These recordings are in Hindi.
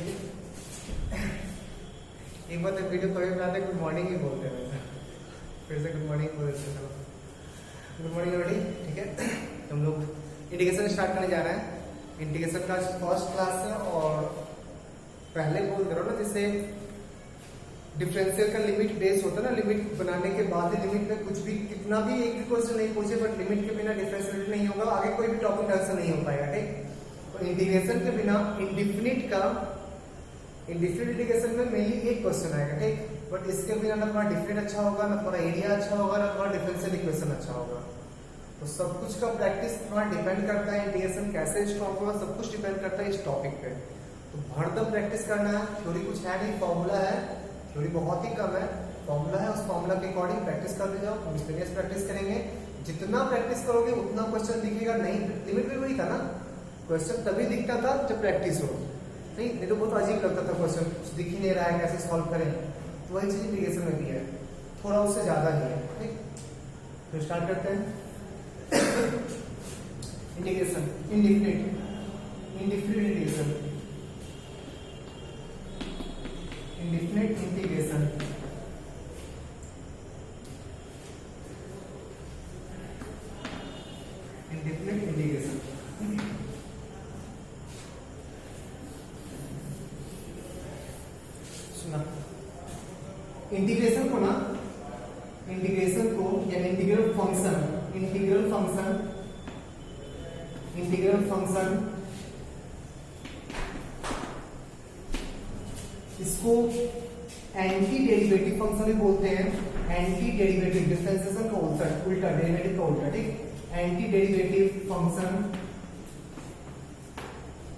ठीक है, एक बार तक वीडियो कभी बनाते गुड मॉर्निंग ही बोलते हैं वैसे, फिर से गुड मॉर्निंग बोल देते। चलो गुड मॉर्निंग एवरीबॉडी। ठीक है, हम लोग इंटीग्रेशन स्टार्ट करने जा रहे हैं। इंटीग्रेशन का फर्स्ट क्लास है और पहले बोल करो ना, जैसे डिफरेंशियल का लिमिट बेस होता है ना, लिमिट बनाने के बाद ही लिमिट में कुछ भी कितना भी एक भी क्वेश्चन नहीं पूछे बट लिमिट के बिना डिफरेंशियल नहीं होगा, आगे कोई भी टॉपिक ढंग से नहीं हो पाएगा। ठीक, तो इंटीग्रेशन के बिना इंडिफिनिट इंटीग्रेशन में मेनली एक क्वेश्चन आएगा। ठीक, बट इसके बिना ना तुम्हारा डिफिनिट अच्छा होगा, ना तुम्हारा एरिया अच्छा होगा, ना तुम्हारा डिफरेंशियल इक्वेशन अच्छा होगा। तो सब कुछ का प्रैक्टिस तुम्हारा डिपेंड करता है, इंटीग्रेशन कैसे स्ट्रॉन्ग होगा सब कुछ डिपेंड करता है इस टॉपिक पे। तो भरदम प्रैक्टिस करना है, थ्योरी कुछ है नहीं, फॉर्मूला है, थ्योरी बहुत ही कम है, फॉर्मूला है, उस फॉर्मूला के अकॉर्डिंग प्रैक्टिस करते जाओ। हम एक्सपीरियंस प्रैक्टिस करेंगे, जितना प्रैक्टिस करोगे उतना क्वेश्चन दिखेगा। नहीं, लिमिट भी वही था ना, क्वेश्चन तभी दिखता था जब प्रैक्टिस हो, नहीं तो बहुत अजीब लगता था क्वेश्चन, कुछ दिख ही नहीं रहा है कैसे सॉल्व करें। तो वही चीज इंटीग्रेशन में भी है, थोड़ा उससे ज्यादा ही है। ठीक, तो स्टार्ट करते हैं। Integration indefinite integration, indefinite integration. Indefinite integration सुना, इंटीग्रेशन को ना, इंटीग्रेशन को या इंटीग्रल फंक्शन इसको एंटी डेरिवेटिव फंक्शन भी बोलते हैं। एंटी डेरिवेटिव डिफरेंशिएशन का उल्टा, डेरिवेटिव का उल्टा। ठीक, anti derivative function,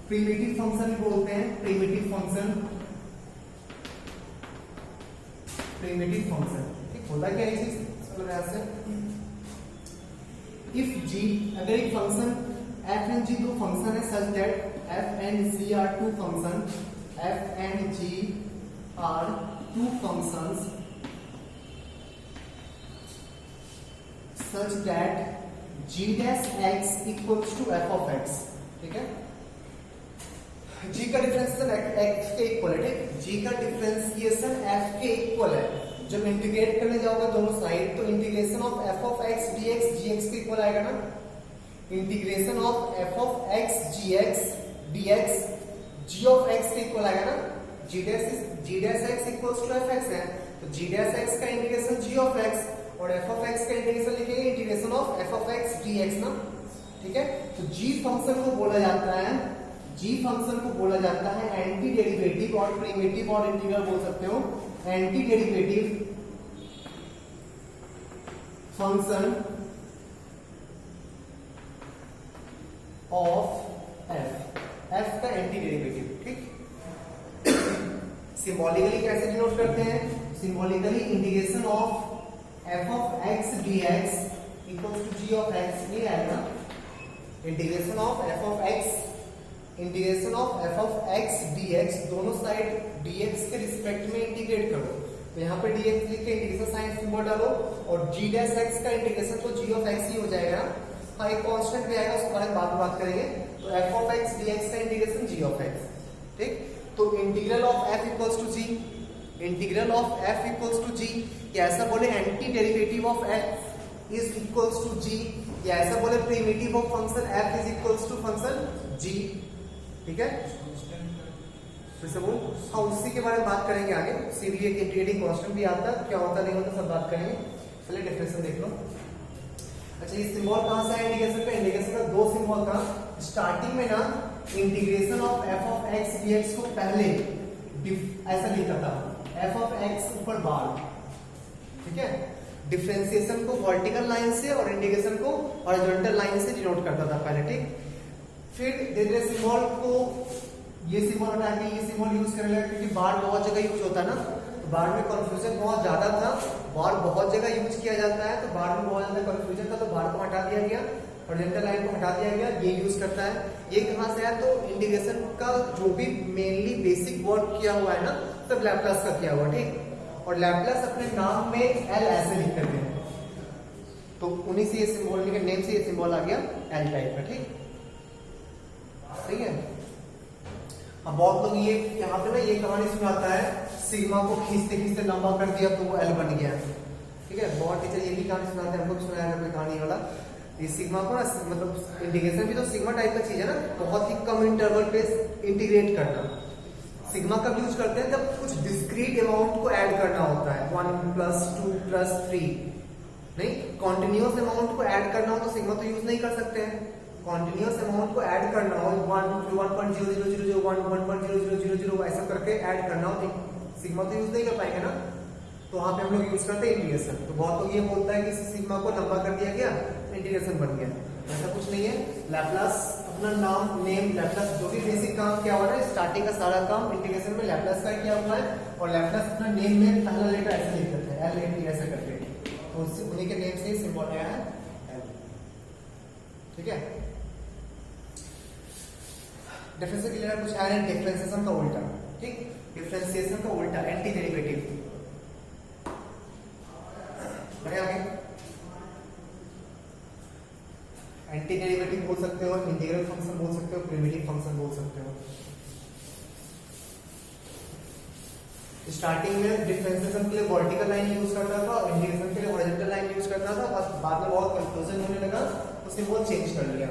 primitive function भी बोलते हैं, प्रिमिटिव फंक्शन। ठीक, होता क्या है चीज से, इफ g, अगर एक फंक्शन f एंड g दो फंक्शन है such that f and g are two function, f and g are two functions such that g dash x equals to f of x। ठीक है, g का डिफरेंशिएशन x के इक्वल है। ठीक, g का डिफरेंशिएशन f के इक्वल है। जब इंटीग्रेट करने जाओगे दोनों साइड तो integration of f of x dx gx के इक्वल आएगा ना। Integration of f of x gx dx g of x के इक्वल आएगा ना। g dash x equals to f x है, तो g dash x का इंटीग्रेशन g of x और f of x का इंटीग्रेशन लिखेंगे integration of f of x dx ना। ठीक है, तो g फंक्शन को बोला जाता है एंटी डेरिवेटिव और प्रिमिटिव और इंटीग्रल बोल सकते हो। Anti derivative function of f का एंटी डेरिवेटिव। ठीक, सिंबॉलिकली कैसे डिनोट करते हैं, symbolically integration of f of x dx equals to g of x, नहीं आएगा। Integration of f of x dx, दोनों साइड dx के रिस्पेक्ट में इंटीग्रेट करो। तो यहाँ पे dx लिख के इंटीग्रेशन साइन सिंबल डालो और g dash x का इंटीग्रेशन तो g of x ही हो जाएगा। हाँ, एक कांस्टेंट भी आएगा, उसके बारे में बात करेंगे। तो f of x dx का इंटीग्रेशन g of x। ठीक, तो integral of f equals to g, integral of f equals to g, या ऐसा बोले anti derivative of f is equals to g, या ऐसा बोले primitive of function f is equals to function g। ठीक है, फिर से बोल, हाँ उसी के बारे में बात करेंगे आगे। सीधी एक इंटीग्रेटिंग कांस्टेंट भी आता है, क्या होता नहीं होता सब बात करेंगे। पहले डेफिनेशन देख लो। अच्छा, ये सिंबल कहां से है इंटीग्रेशन का? इंटीग्रेशन का दो सिंबल था। स्टार्टिंग में ना integration of f of x dx को पहले ऐसा लिखा था, f of x ऊपर बार। ठीक है, डिफरेंशिएशन को वर्टिकल लाइन से और इंटीग्रेशन को हॉरिजॉन्टल लाइन से डिनोट करता था पहले। ठीक, फिर धीरे सिंबल को ये सिंबल हटा के ये सिंबल यूज करने लगा, क्योंकि बार बहुत जगह यूज होता है ना, तो बार में कंफ्यूजन बहुत ज्यादा था। बार बहुत जगह यूज किया जाता है, तो बार में बहुत ज्यादा कंफ्यूजन था, तो बार को हटा दिया गया, हॉरिजॉन्टल लाइन को हटा दिया गया, ये यूज करता है। ये कहां से आया? तो इंटीग्रेशन का जो भी मेनली बेसिक वर्क किया हुआ है ना, सब लैप्लास का किया हुआ। ठीक, और लैप्लास अपने नाम में एल ऐसे लिख करते हैं, तो उन्हीं से ये सिंबल के नेम से ये सिंबल आ गया एल टाइप का। ठीक, सही है। अब बहुत लोग ये यहाँ पे ना ये कहानी सुनाता है, सिग्मा को खींचते खींचते लंबा कर दिया तो वो एल बन गया। ठीक है, बहुत टीचर ये भी कहानी सुनाते हैं, हमको भी सुनाया है कहानी वाला। ये सिग्मा को ना मतलब इंटीग्रेशन भी तो सिग्मा टाइप का चीज है ना, बहुत ही कम इंटरवल पे इंटीग्रेट करना। सिग्मा कब यूज करते हैं, जब कुछ डिस्क्रीट अमाउंट को ऐड करना होता है, 1 + 2 + 3। नहीं, कॉन्टिन्यूअस अमाउंट को ऐड करना हो तो सिग्मा तो यूज नहीं कर सकते हैं। कॉन्टिन्यूअस अमाउंट को ऐड करना हो 1.0000 ऐसा करके ऐड करना हो तो सिग्मा तो यूज नहीं कर पाएंगे ना, तो वहां पे हम लोग यूज करते हैं इंटीग्रेशन। तो बहुत लोग ये बोलता है कि सिग्मा को लंबा कर दिया गया इंटीग्रेशन बन गया, ऐसा कुछ नहीं है। लैपलास अपना नाम नेम लैपलास जो भी बेसिक काम किया हुआ है, स्टार्टिंग का सारा काम इंटीग्रेशन में लैपलास का किया हुआ है। और लैपलास अपना नेम में पहला लेटर ऐसे लिख देते हैं, LAT ऐसे करके, तो उन्हीं के नेम से ही सिंबल आया है L। ठीक है, डिफरेंस के लिए कुछ है डिफरेंशिएशन का उल्टा। ठीक, डिफरेंशिएशन का उल्टा एंटी डेरिवेटिव। बढ़िया, आगे एंटी डेरिवेटिव बोल सकते हो, इंटीग्रल फंक्शन बोल सकते हो, प्रिमिटिव फंक्शन बोल सकते हो। स्टार्टिंग में डिफरेंशिएशन के लिए वर्टिकल लाइन यूज करता था और इंटीग्रेशन के लिए हॉरिजॉन्टल लाइन यूज करता था, बस बाद में बहुत कंफ्यूजन होने लगा, उसने वो चेंज कर लिया।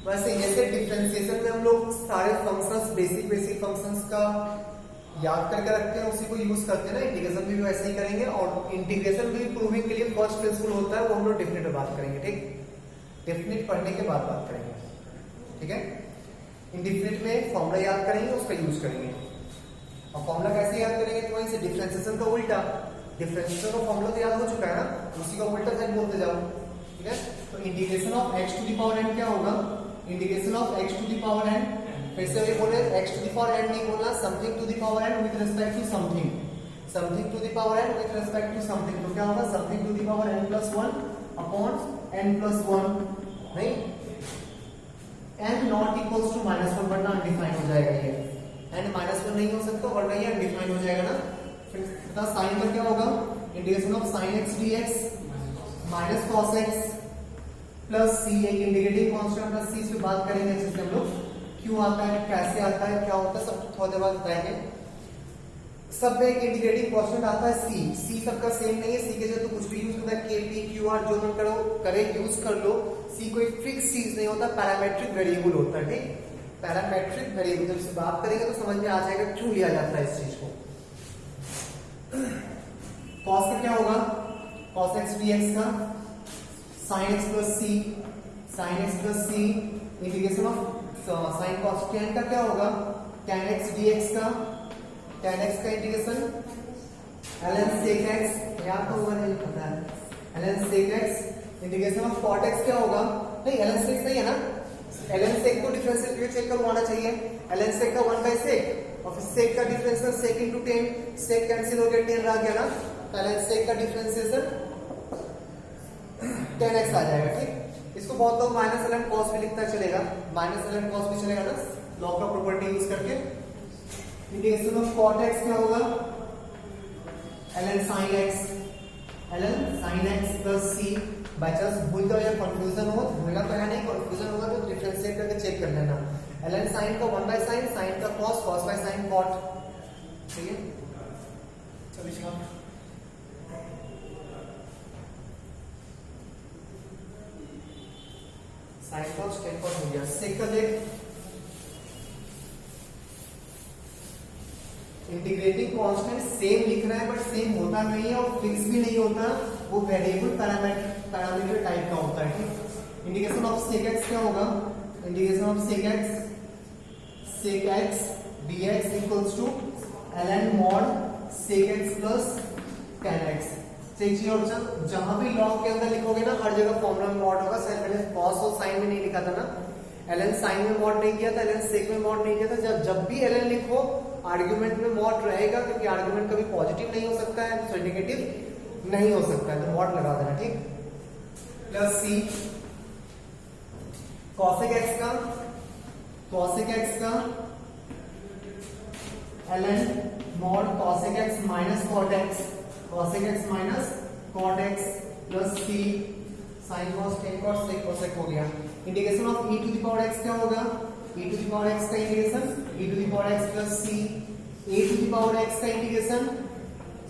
वैसे जैसे डिफरेंशिएशन में हम लोग सारे फंक्शंस बेसिक फंक्शंस का याद करके रखते हैं, उसी को यूज करते हैं ना, इंटीग्रेशन भी वैसे ही करेंगे। और इंटीग्रेशन भी प्रूविंग के लिए फर्स्ट प्रिंसिपल होता है, वो हम लोग डेफिनेट में बात करेंगे। ठीक, डेफिनेट पढ़ने के बाद बात करेंगे। ठीक है, इंडेफिनिट में फॉर्मूला याद करेंगे, उसका यूज करेंगे। और फॉर्मूला कैसे याद करेंगे, तो वहीं से डिफरेंशिएशन का उल्टा, डिफरेंशिएशन का फॉर्मूला तो याद हो चुका है ना, उसी का उल्टा साइड बोलते जाओ। ठीक है, तो integration of x to the power n क्या होगा, integration of x to the power n, फिर से ये बोले x to the power n नहीं बोलना, something to the power n with respect to something, something to the power n with respect to something. तो क्या होगा, something to the power n + 1 upon n + 1। नहीं, n नॉट इक्वल्स टू -1 वरना अनडिफाइंड हो जाएगा ये, n -1 नहीं हो सकता वरना ये अनडिफाइंड हो जाएगा ना। फिर साइन का क्या होगा, integration of sin x dx minus cos x plus c, एक इंटीग्रेटिंग कांस्टेंट प्लस c से बात करेंगे अच्छे से हम लोग, क्यों आता है, कैसे आता है, क्या होता है, सब थोड़ी देर बाद बताएंगे। सब में एक इंटीग्रेटिंग कांस्टेंट आता है c सबका सेम नहीं है, c के जगह तो कुछ भी यूज होता है, k p q r जो मन करो करे यूज कर लो। c कोई फिक्स चीज नहीं होता, पैरामीट्रिक वेरिएबल होता है। ठीक, पैरामीट्रिक वेरिएबल जब से बात करेंगे तो समझ में आ जाएगा क्यों लिया जाता है इस चीज को। cos का क्या होगा, cos x dx का sin x + c, sin x + c integration of sin cos tan का क्या होगा, tan x dx का, tan x का इंटीग्रेशन ln sec x, याद तो होगा नहीं पता है, ln sec x integration of cot x क्या होगा, नहीं ln sec सही है ना, ln sec को डिफरेंशियल करके चेक करवाना चाहिए, ln sec का 1/sec और फिर sec का डिफरेंशियल sec * 10, sec कैंसिल हो गया 10 रह गया ना, तो ln sec का डिफरेंशिएशन 10x आ जाएगा। ठीक, इसको बहुत लोग -ln cos भी लिखता चलेगा, -ln cos भी चलेगा ना, लॉ का प्रॉपर्टी यूज करके। इंटीग्रेशन ऑफ cot x क्या होगा, ln sin x + c। By chance भूल जाओ या कंफ्यूजन हो, भूलना तो है नहीं, कंफ्यूजन होगा तो डिफरेंशिएट करके चेक कर लेना। ln sin का 1/sin, sin का cos, cos/sin cot। ठीक है, चलिए sin cos tan cos हो गया। sec का देख, इंटीग्रेटिंग कांस्टेंट सेम लिख रहा है बट सेम होता नहीं है और फिक्स भी नहीं होता, वो वेरिएबल पैरामीटर टाइप का होता है। ठीक, इंटीग्रेशन ऑफ sec x क्या होगा, integration of sec x dx equals to ln mod sec x plus tan x। Check और जहां भी लॉग के अंदर लिखोगे ना, हर जगह फॉर्मूला में मॉड होगा। शायद मैंने cos और sin में नहीं लिखा था ना, ln sin में मॉड नहीं किया था, ln sec में मॉड नहीं किया था। जब भी ln लिखो आर्गुमेंट में मॉड रहेगा, क्योंकि आर्गुमेंट कभी पॉजिटिव नहीं हो सकता है, तो नेगेटिव नहीं हो सकता है, तो मॉड लगा देना। ठीक, प्लस c cosec x का ln mod cosec x minus cot x, cosec x minus cot x plus c sine cos tan cos sec cosec हो गया। Integration of e to the power x क्या होगा, e to the power x का integration e to the power x plus c, a to the power x का integration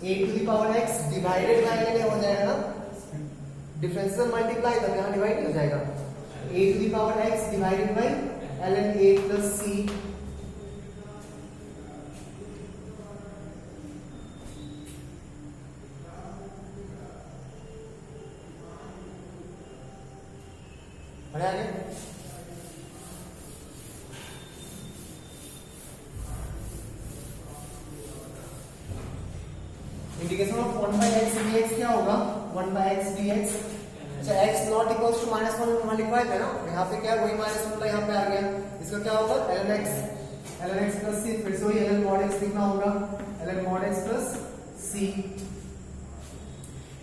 a to the power x divided by ln हो जाएगा ना, डिफरेंशियल मल्टीप्लाई तब यहां डिवाइड हो जाएगा, a to the power x divided by ln a plus c। आगे इंटीग्रेशन ऑफ 1/x dx क्या होगा, 1/x dx, अच्छा x नॉट इक्वल्स टू -1 वहां लिखवाए थे ना, यहाँ पे क्या वही -1 यहाँ पे आ गया, इसका क्या होगा ln x प्लस c, फिर से वही ln mod x लिखना होगा, ln mod x plus c।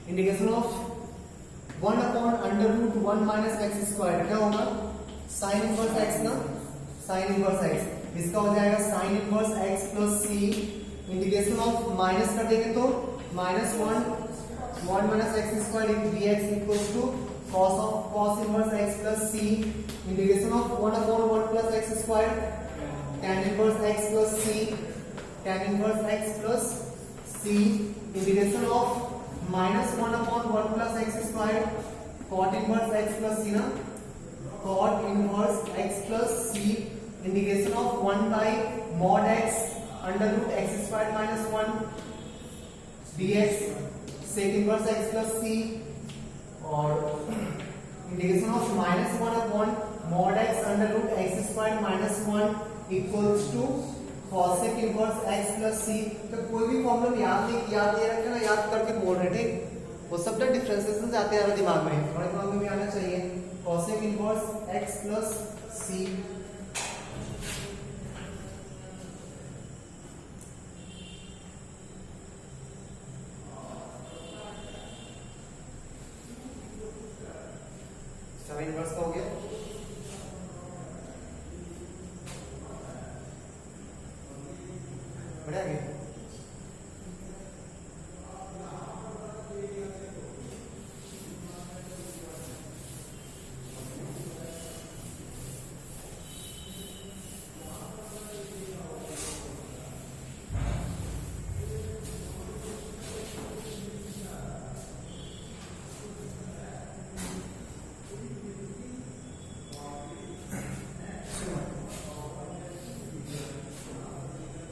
Integration of 1/√1 minus x square क्या होगा, साइन इनवर्स x ना, साइन इनवर्स x, इसका हो जाएगा sine inverse x plus c। Integration of minus कर देंगे तो -1 minus x square dx equals to cos inverse x plus c। Integration of 1/1 plus x square tan inverse x plus c, tan inverse x plus c। Integration of -1/1 plus x square cot इनवर्स x प्लस c ना, cot इनवर्स x plus c। Integration of 1/mod x √x square minus 1 dx sec inverse x plus c। और integration of -1/mod x √x square minus 1 equals to cosec inverse x plus c। तो कोई भी फॉर्मूला याद दे रखे ना, याद करके बोल रहे थे, वो सब तो डिफरेंशिएशन से आते हैं दिमाग में, थोड़ा दिमाग में भी आना चाहिए। cosec inverse x plus c, सब इनवर्स का हो गया। बढ़िया गया।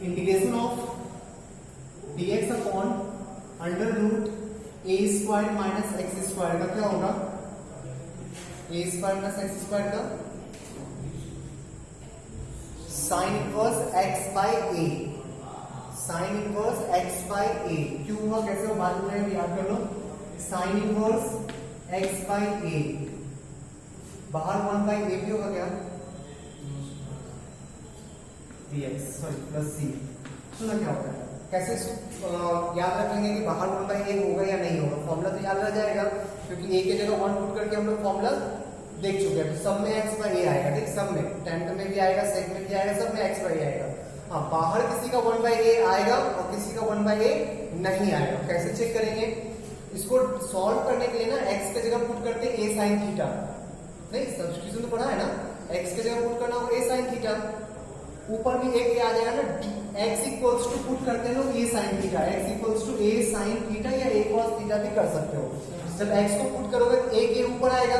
Integration of dx upon √a square minus x square का क्या होगा, a square minus x square का sine inverse x by a, sine inverse x by a क्यों हुआ, कैसे हो बाद में याद कर लो, sine inverse x by a, बाहर 1/a भी होगा क्या, dx सॉरी प्लस c। सुना क्या होता है, कैसे याद रखेंगे कि बाहर 1/a होगा या नहीं होगा, फॉर्मूला तो याद रह जाएगा क्योंकि a की जगह 1 पुट करके हम लोग फॉर्मूला देख चुके हैं। तो सब में x/a आएगा, ठीक, सब में 10th में भी आएगा, सेक में भी आएगा, सब में x/a आएगा। हाँ, बाहर किसी का 1/a आएगा और किसी का 1/a नहीं आएगा। कैसे चेक करेंगे इसको, सॉल्व करने के लिए ना x की जगह पुट करते a sin थीटा, नहीं सब्स्टिट्यूशन तो पढ़ा है ना, x की जगह पुट करना होगा a sin थीटा, ऊपर भी एक आ जाएगा ना, x इक्वल्स टू पुट करते हैं लोग a sin theta, x equals to a sin theta या a cos थीटा भी कर सकते हो। जब x को पुट करोगे तो a के ऊपर आएगा,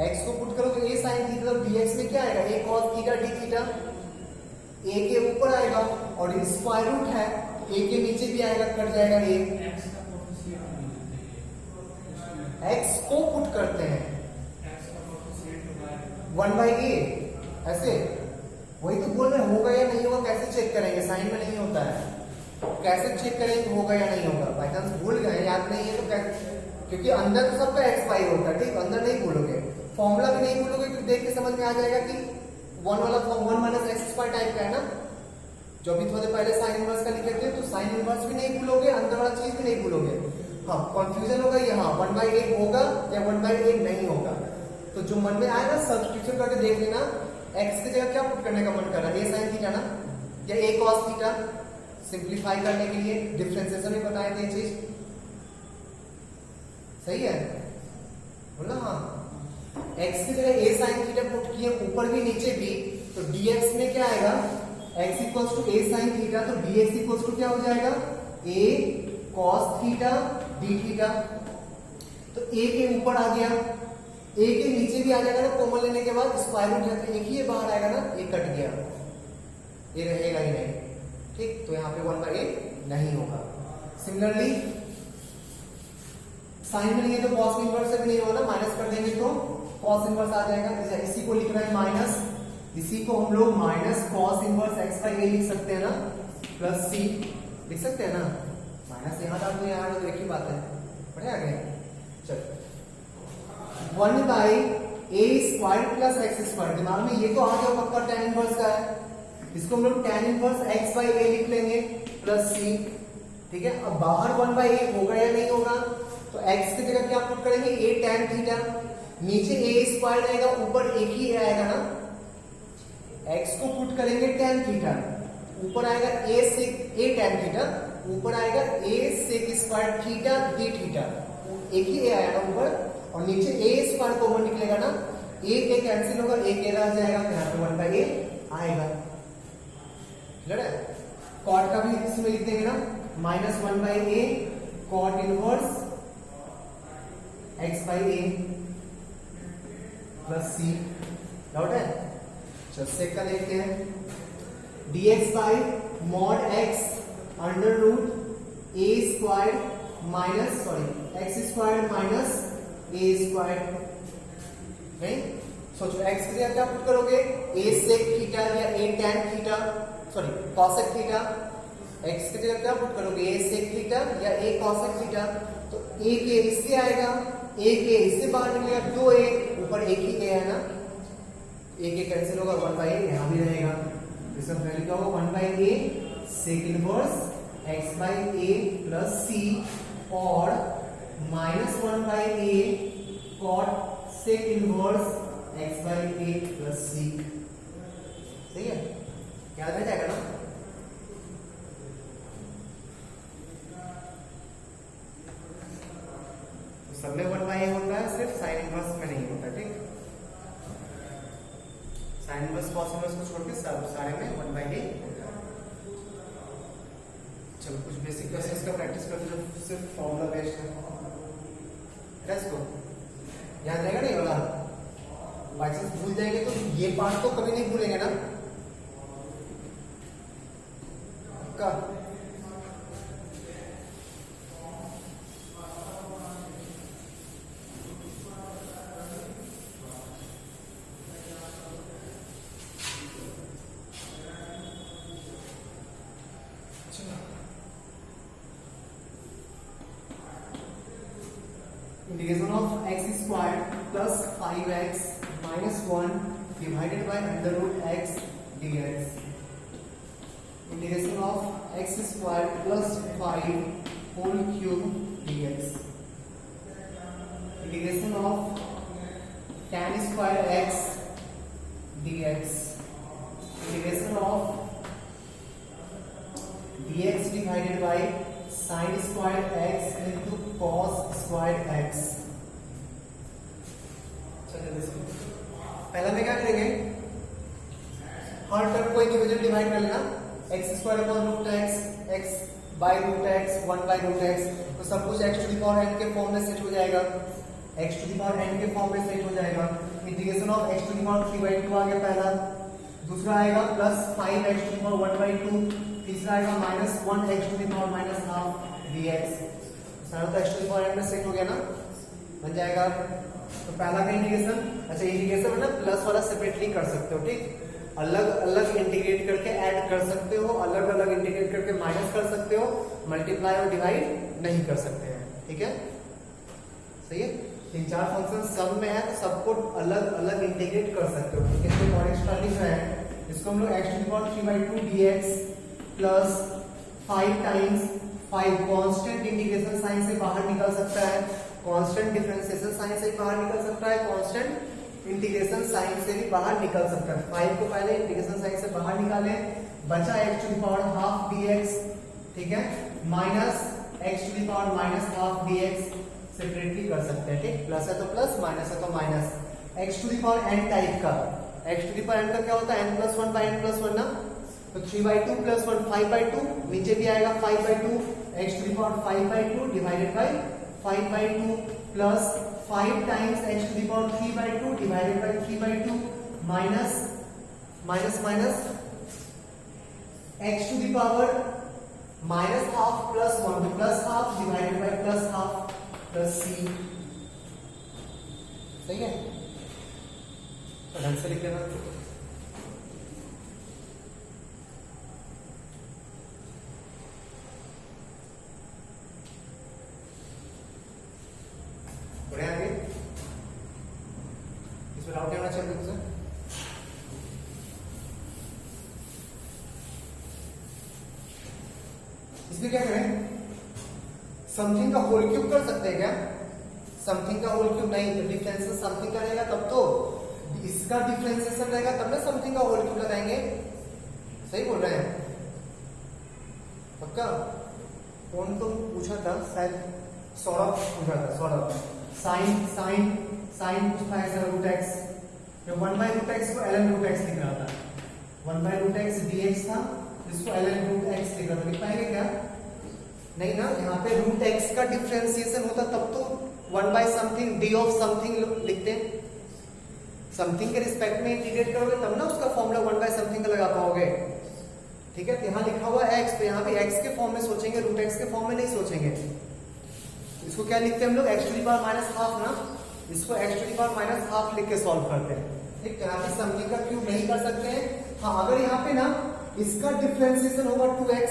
x को पुट करोगे a sin थीटा, तो dx में क्या आएगा, a cos theta d theta, a के ऊपर आएगा और स्क्वायर रूट है, a के नीचे भी आएगा, कट जाएगा a, x को पुट करते हैं 1/a, ऐसे वही तो बोल रहे, होगा या नहीं होगा कैसे चेक करेंगे, साइन में नहीं होता है, कैसे चेक करेंगे होगा या नहीं होगा, बाई चांस भूल गए याद नहीं है तो कैसे, क्योंकि अंदर तो सबका x y होता है, ठीक, अंदर नहीं भूलोगे, फॉर्मूला भी नहीं भूलोगे, क्योंकि देख के समझ में आ जाएगा कि 1 वाला form 1 minus x square type का है ना, जो भी थोड़े पहले साइन इनवर्स का लिखे थे, तो साइन इनवर्स भी नहीं भूलोगे, अंदर वाला चीज भी नहीं भूलोगे। हाँ, कंफ्यूजन होगा यहाँ 1/a होगा या 1/a नहीं होगा, तो जो मन में आए ना सब्स्टिट्यूशन करके देख लेना, x की जगह क्या पुट करने का मन कर रहा है, a sin थीटा ना या a cos थीटा, सिंप्लीफाई करने के लिए डिफरेंशिएशन में बताए थे चीज, सही है। बोला हाँ, x की जगह a sin थीटा पुट किए ऊपर भी नीचे भी, तो dx में क्या आएगा, x equals to a sin theta, तो dx इक्वल्स टू क्या हो जाएगा, a cos theta d theta. तो a के ऊपर आ गया, a के नीचे भी आ जाएगा ना, कॉमन लेने के बाद स्क्वायर रूट है, एक ही ये बाहर आएगा ना, ये कट गया, ये रहेगा ही नहीं, ठीक। तो यहाँ पे 1/a नहीं होगा। सिमिलरली साइन में नहीं है तो कॉस इनवर्स से भी नहीं होगा ना, माइनस कर देंगे तो कॉस इनवर्स आ जाएगा। इसी को लिख रहे हैं माइनस, इसी को हम लोग minus cos inverse x by a लिख सकते हैं ना, प्लस c लिख सकते हैं ना, माइनस यहाँ डाल दो, यहाँ डाल दो, एक ही बात है, बढ़े आगे। चलो 1/a square plus x square, दिमाग में ये तो आ गया पक्का tan इनवर्स का है, इसको हम लोग tan inverse x by a लिख लेंगे प्लस c, ठीक है। अब बाहर 1/a होगा या नहीं होगा, तो x की जगह क्या पुट करेंगे, a tan थीटा, नीचे a स्क्वायर रहेगा, ऊपर एक ही आएगा ना, x को पुट करेंगे tan थीटा, ऊपर आएगा a sec a tan theta, ऊपर आएगा a sec square theta d theta, एक ही a आएगा ऊपर, और नीचे a स्क्वायर कॉमन निकलेगा ना, a कैंसिल होगा, एक a रह जाएगा, तो यहाँ पे 1/a आएगा। क्लियर है? कॉट का भी इसमें लिख देंगे ना, minus 1/a cot inverse x by a plus c। Doubt है? चलो सेक का देखते हैं, dx by mod x under root a square minus x square minus a square. नहीं सोचो, x की जगह क्या पुट करोगे, a सेक थीटा या a tan theta, cosec theta, x की जगह क्या पुट करोगे, a सेक थीटा या a कॉसेक थीटा, तो a के इससे आएगा, a के इससे बाहर निकलेगा, 2a, ऊपर एक ही a है ना, a के कैंसिल होगा, 1/a यहाँ भी रहेगा, इसका वैल्यू क्या होगा, 1/a sec inverse x by a plus c और minus 1/a cosec inverse x by a plus c। सही है, याद रह जाएगा ना। तो सब में 1/a होता है, सिर्फ साइन इनवर्स में नहीं होता, ठीक। साइन इनवर्स कॉस इनवर्स को छोड़ के सब सारे में 1/a होता है। चलो कुछ बेसिक क्वेश्चंस का प्रैक्टिस करते जो सिर्फ फॉर्मूला बेस्ड है, इसको याद रहेगा नहीं वाला, बाई चांस भूल जाएंगे तो ये पार्ट तो कभी नहीं भूलेंगे ना का। Integration of x square plus 5x minus 1 divided by under root x dx। Integration of x square plus 5 whole cube dx। Integration of tan square x dx। Integration of dx divided by sin square x into cos square x। पहला में क्या करेंगे, हर टर्म को इंडिविजुअल डिवाइड कर लेना, x square upon root x, x by root x, 1 by root x, तो सब कुछ x to the power n के फॉर्म में सेट हो जाएगा, x to the power n के फॉर्म में सेट हो जाएगा। Integration of x to the power 3/2 आ गया पहला, दूसरा आएगा plus 5x to the power 1/2, तीसरा आएगा minus 1x to the power minus half dx। सारा तो x to the power n में सेट हो गया ना, बन जाएगा। तो पहला का इंटीग्रेशन, अच्छा इंटीग्रेशन है ना, प्लस वाला सेपरेटली कर सकते हो, ठीक, अलग अलग इंटीग्रेट करके ऐड कर सकते हो, अलग अलग इंटीग्रेट करके माइनस कर सकते हो, मल्टीप्लाई और डिवाइड नहीं कर सकते हैं, ठीक है, सही है। 3-4 फंक्शन सब में है तो सबको अलग अलग इंटीग्रेट कर सकते हो, ठीक है। और एक्स्ट्रा लिख रहे हैं, इसको हम लोग x to the power 3/2 dx plus 5 times 5 constant integration sign से बाहर निकल सकता है, कांस्टेंट डिफरेंशिएशन साइन से बाहर निकल सकता है, कांस्टेंट इंटीग्रेशन साइन से भी बाहर निकल सकता है। 5 को पहले इंटीग्रेशन साइन से बाहर निकाले, बचा x to the power half dx, ठीक है, minus x to the power minus half dx separately कर सकते हैं, ठीक। प्लस है तो प्लस, माइनस है तो minus. x to the power n type का, x to the power n का क्या होता है, n plus 1 by n plus 1 ना, तो 3/2 प्लस 1 5/2, नीचे भी आएगा 5/2, x to the power 5/2 divided by 5/2 plus 5 times x to the power 3/2 divided by 3/2 minus minus minus x to the power minus half plus 1 plus half divided by plus half plus c। सही है, तो ढंग से लिख लेना। बढ़िया, आगे इसमें डाउट होना चाहिए बिल्कुल सर। इसमें क्या करें, समथिंग का होल क्यूब कर सकते हैं क्या, समथिंग का होल क्यूब नहीं, तो डिफरेंशियल समथिंग का रहेगा तब तो, इसका डिफरेंशिएशन रहेगा तब ना समथिंग का होल क्यूब लगाएंगे। सही बोल रहे हैं पक्का। कौन तो पूछा था, शायद सौरभ पूछा था, सौरभ। साइन साइन साइन पूछा है सर, रूट एक्स, 1/√x को ln√x लिख रहा था, 1/√x dx था, इसको ln√x लिख रहा था, लिख पाएंगे क्या, नहीं ना। यहाँ पे रूट एक्स का डिफरेंशिएशन होता तब तो 1/समथिंग d ऑफ समथिंग लिखते हैं, समथिंग के रिस्पेक्ट में इंटीग्रेट करोगे तब ना उसका फॉर्मूला 1/समथिंग का लगा पाओगे, ठीक है। तो यहाँ लिखा हुआ x, तो यहाँ भी x के फॉर्म में सोचेंगे, रूट एक्स के फॉर्म में नहीं सोचेंगे। इसको क्या लिखते हैं हम लोग, x to the power minus half ना, इसको x to the power minus half लिख के सॉल्व करते हैं, ठीक। यहाँ पे समथिंग का क्यूब नहीं कर सकते हैं। हाँ, अगर यहाँ पे ना इसका डिफरेंशिएशन होगा 2x,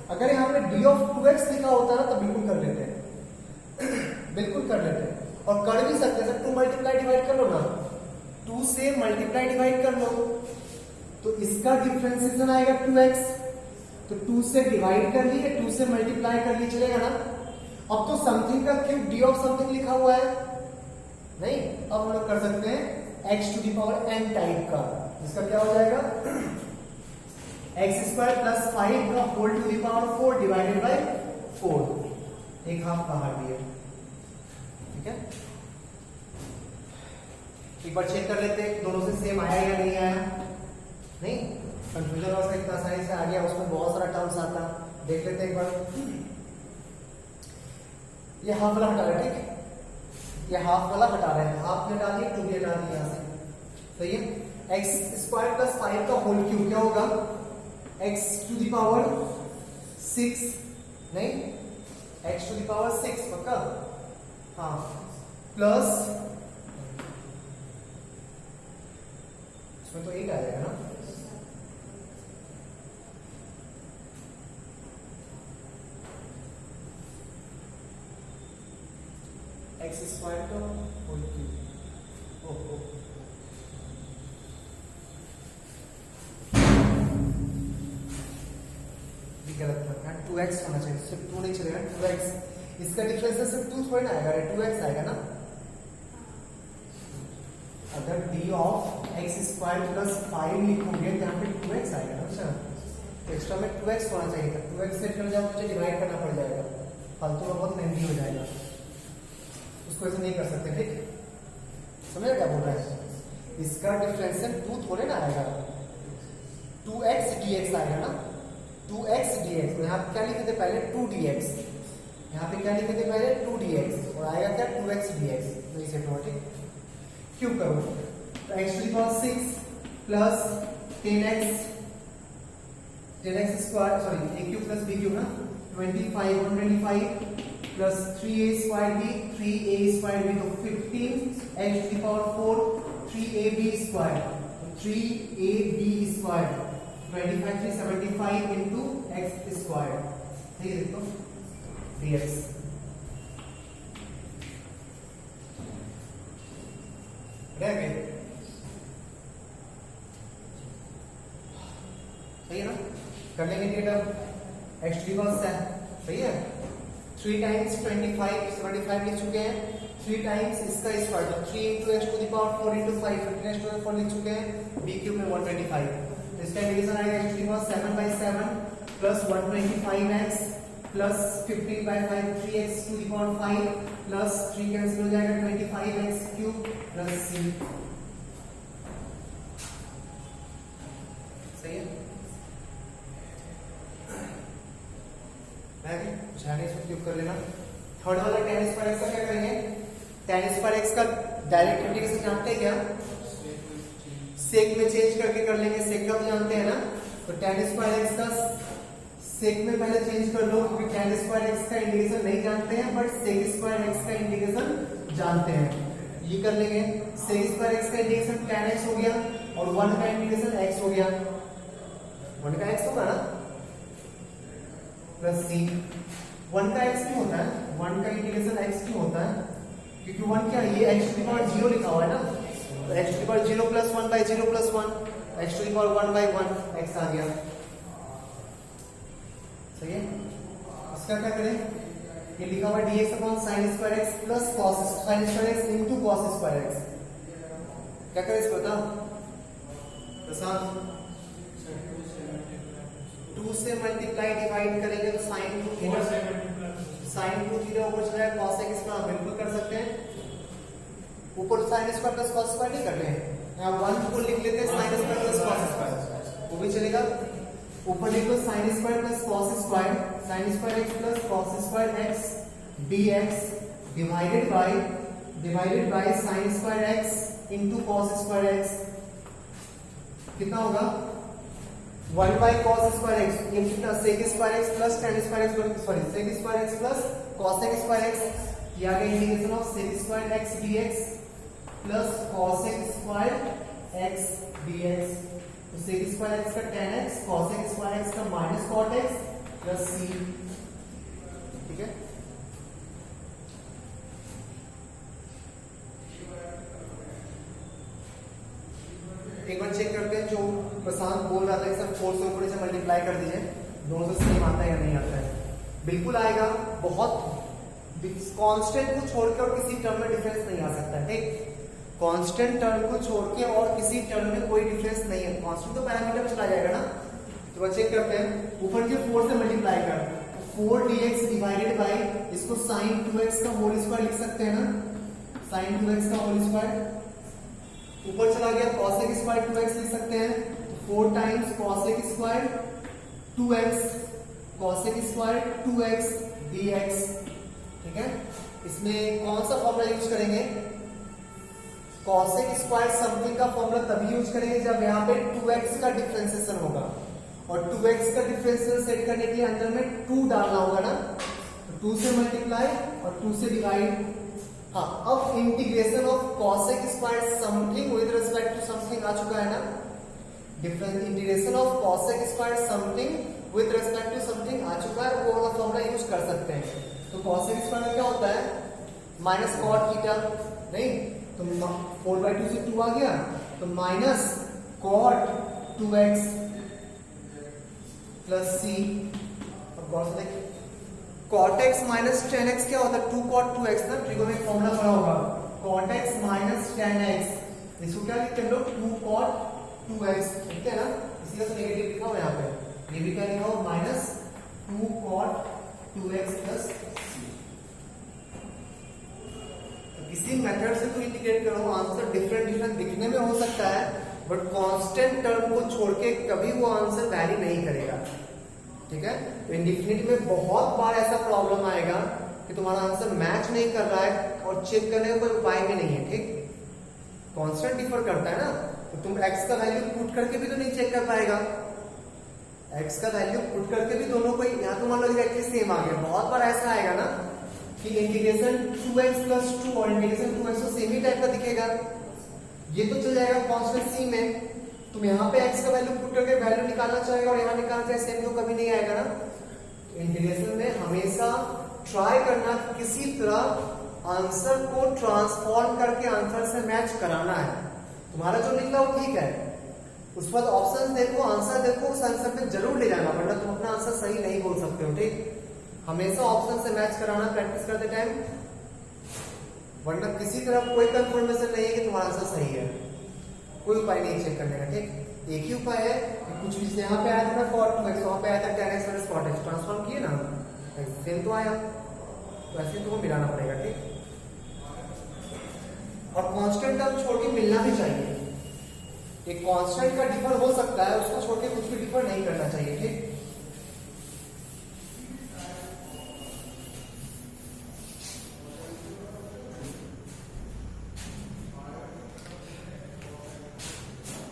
अगर यहाँ पे d ऑफ 2x लिखा होता ना तो बिल्कुल कर लेते हैं बिल्कुल कर लेते हैं, और कर भी सकते हैं। 2 मल्टीप्लाई डिवाइड कर लो ना, 2 से मल्टीप्लाई डिवाइड कर लो तो इसका डिफरेंशिएशन आएगा 2x, तो 2 से डिवाइड कर लिए, 2 से मल्टीप्लाई कर लिए, चलेगा ना। अब तो समथिंग का क्यूब d ऑफ समथिंग लिखा हुआ है नहीं, अब हम लोग कर सकते हैं x to the power n type का, जिसका क्या हो जाएगा x² प्लस 5 का whole to the power 4 divided by 4, एक हाफ बाहर दिया, ठीक है। एक बार चेक कर लेते हैं दोनों से सेम आया या नहीं आया, नहीं कंफ्यूजन हो सकता, आसानी से आ गया, उसमें बहुत सारा टर्म्स आता, देख लेते हैं एक बार। ये हाफ वाला हटा रहे, ठीक, ये हाफ वाला हटा रहे हैं, हाफ में हटा दिए, 2 भी हटा दिए यहाँ से, सही है। x² प्लस 5 का होल क्यूब क्या होगा, x टू द पावर 6, नहीं x टू द पावर 6 पक्का, हाँ, प्लस इसमें तो 8 आ जाएगा ना, x² का होल क्यूब, ओहो गलत था, 2x होना चाहिए, सिर्फ 2 नहीं चलेगा, 2x, इसका डिफरेंस सिर्फ 2 थोड़ी ना आएगा, 2x आएगा ना। अगर d ऑफ x² प्लस 5 लिखोगे तो यहाँ पे 2x आएगा ना, अच्छा तो एक्स्ट्रा में 2x होना चाहिए था, 2x सेट कर जाओ, मुझे डिवाइड करना पड़ जाएगा, फालतू में बहुत लेंथी हो जाएगा, उसको ऐसे नहीं कर सकते, ठीक, समझ क्या बोल रहा है। इसका डिफरेंशियल 2 थोड़े ना आएगा, 2x dx आएगा ना, 2x dx, तो यहाँ पे क्या लिखे थे पहले 2dx, यहाँ पे क्या लिखे थे पहले 2dx, और आएगा क्या 2x dx, तो इसे ठीक क्यूब करो, तो x to the power 6 plus 10x square, sorry a cube plus b cube ना, 25 125 plus 3a² b, 3a² b तो 15 x to the power 4 3ab square, 3ab square 25 375 into x square, ठीक है, देखो dx, सही है ना, कर लेंगे data x to the power 7, सही है, 3 टाइम्स 25 75 लिख चुके हैं, 3 टाइम्स इसका स्क्वायर, तो 3 into x to the power 4 into 5 15 x to the power 4 लिख चुके हैं, b क्यूब में 125, तो इसका इंटीग्रेशन आएगा x to the power 7/7 plus 125x plus 15/5 3x to the power 5 plus 3 cancel हो जाएगा 25x क्यूब प्लस c। सही है? इसको क्यूब कर लेना। थर्ड वाला tan स्क्वायर x का क्या करेंगे? tan स्क्वायर x का डायरेक्ट इंटीग्रेशन जानते हैं क्या? सेक में चेंज करके कर लेंगे, सेक का भी जानते हैं ना। तो tan स्क्वायर x का सेक में पहले चेंज कर लो, क्योंकि tan स्क्वायर x का इंटीग्रेशन नहीं जानते हैं बट sec स्क्वायर x का इंटीग्रेशन जानते हैं। ये कर लेंगे, sec स्क्वायर x का इंटीग्रेशन tan x हो गया और 1 का इंटीग्रेशन x हो गया, 1 का x होगा ना प्लस c। 1 का x क्यों होता है? 1 का इंटीग्रेशन x क्यों होता है? क्योंकि 1 क्या है? ये x टू द पावर 0 लिखा हुआ है ना, तो x to the power 0 plus 1 by 0 plus 1, x to the power 1 by 1 x आ गया। सही है? इसका क्या करें? ये लिखा हुआ dx upon sin square x plus cos sin square x into cos square x। क्या करें इसको बताओ? प्रशांत 2 से मल्टीप्लाई डिवाइड करेंगे तो sin 2 थीटा ऊपर चला जाएगा, cos x इसका बिल्कुल कर सकते हैं, ऊपर sin square plus cos square नहीं कर रहे हैं, यहाँ 1 को लिख लेते हैं sin square plus cos square, वो भी चलेगा। ऊपर लिखो sin square plus cos square, sin square x plus cos square x dx divided by sin square x into cos square x। कितना होगा? 1 बाय cos स्क्वायर x, ये कितना sec square x plus tan square x, sorry sec square x plus cos square x, ये आ गया integration of sec square x dx plus cos square x dx। तो sec स्क्वायर x का tan x, cos square x का minus cot x plus c। ठीक है? एक बार चेक करते हैं, जो प्रशांत बोल रहा था सब 4 से ऊपर से मल्टीप्लाई कर दीजिए, दोनों से सेम आता है या नहीं आता है? बिल्कुल आएगा, बहुत कांस्टेंट को छोड़ के और किसी टर्म में डिफरेंस नहीं आ सकता है। ठीक, कांस्टेंट टर्म को छोड़ के और किसी टर्म में कोई डिफरेंस नहीं है, कांस्टेंट तो पैरामीटर में चला जाएगा ना। तो बस चेक करते हैं, ऊपर के 4 से मल्टीप्लाई कर 4 dx डिवाइडेड बाय इसको sin 2x का होल स्क्वायर लिख सकते हैं ना, sin 2x का होल स्क्वायर, ऊपर चला गया cos स्क्वायर 2x लिख सकते हैं, 4 times cos square 2x cos square 2x dx। ठीक है? इसमें कौन सा फॉर्मूला यूज करेंगे? cos स्क्वायर समथिंग का फॉर्मूला तभी यूज करेंगे जब यहाँ पे 2x का डिफरेंशिएशन होगा, और 2x का डिफरेंशियल सेट करने के लिए अंदर में 2 डालना होगा ना, तो 2 से मल्टीप्लाई और 2 से डिवाइड। हाँ, अब integration of cos square something with respect to something आ चुका है ना, difference integration of cos square something with respect to something आ चुका है, वो वाला फॉर्मूला यूज कर सकते हैं। तो cos स्क्वायर में क्या होता है? माइनस cot थीटा, नहीं तो 4/2 से 2 आ गया, तो minus cot 2x plus c। अब गौर से देखिए, cot x minus tan x क्या होता है? 2 cot 2x ना, ट्रिगोनोमेट्रिक फॉर्मूला पढ़ा होगा, cot x minus tan x, इसको क्या लिखते हैं लोग? 2 cot 2x, ठीक है ना, इसी का नेगेटिव लिखा हुआ है यहाँ पे, ये भी क्या लिखा हुआ? Minus 2 cot 2x plus c। किसी मेथड से तो इंटीग्रेट करो, आंसर डिफरेंट दिखने में हो सकता है, बट कांस्टेंट टर्म को छोड़ के कभी वो आंसर वैरी नहीं करेगा। ठीक है? तो इंडेफिनिट में बहुत बार ऐसा प्रॉब्लम आएगा कि तुम्हारा आंसर मैच नहीं कर रहा है और चेक करने का कोई उपाय भी नहीं है। ठीक, कांस्टेंट डिफर करता है ना, तो तुम x का वैल्यू पुट करके भी तो नहीं चेक कर पाएगा, x का वैल्यू पुट करके भी दोनों को, यहाँ तो मान लो एग्जैक्टली सेम आ गया। बहुत बार ऐसा आएगा ना कि इंटीग्रेशन 2x प्लस 2 और इंटीग्रेशन 2x तो सेम ही टाइप का दिखेगा, ये तो चल जाएगा कांस्टेंट c में, तुम यहाँ पे x का वैल्यू पुट करके वैल्यू निकालना चाहेगा और यहाँ निकालना चाहे सेम, तो कभी नहीं आएगा ना। इंटीग्रेशन में हमेशा ट्राई करना किसी तरह आंसर को ट्रांसफॉर्म करके आंसर से मैच कराना है। तुम्हारा जो निकला वो ठीक है, उस बाद ऑप्शन देखो, आंसर देखो, उस आंसर पे जरूर ले जाना, वरना तुम अपना आंसर सही नहीं बोल सकते हो। ठीक, हमेशा ऑप्शन से मैच कराना प्रैक्टिस करते टाइम, वरना किसी तरह कोई कंफर्मेशन नहीं है कि तुम्हारा आंसर सही है, कोई उपाय नहीं चेक करने का। ठीक, एक ही उपाय है कि कुछ भी यहाँ पे आया था ना cot 2x, वहां पे आया था tan x minus cot x, transform किए ना, सेम तो आया, वैसे तो मिलाना पड़ेगा, ठीक। और कांस्टेंट टर्म छोड़ के मिलना भी चाहिए। एक कांस्टेंट का डिफर हो सकता है, उसको छोड़ के कुछ भी डिफर नहीं करना चाहिए, ठीक।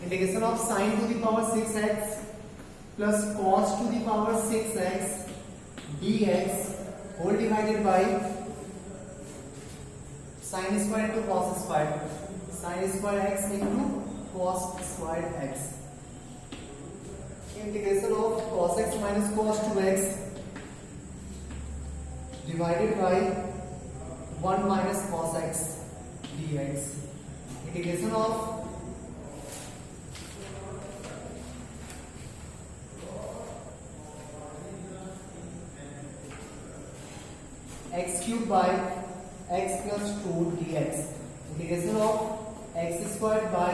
Integration of sin to the power 6x plus cos to the power 6x dx whole divided by sin square into cos square, sin square x into cos square x। Integration of cos x minus cos 2x divided by 1 minus cos x dx। Integration of x cube by x plus 2 dx। Integration of x squared by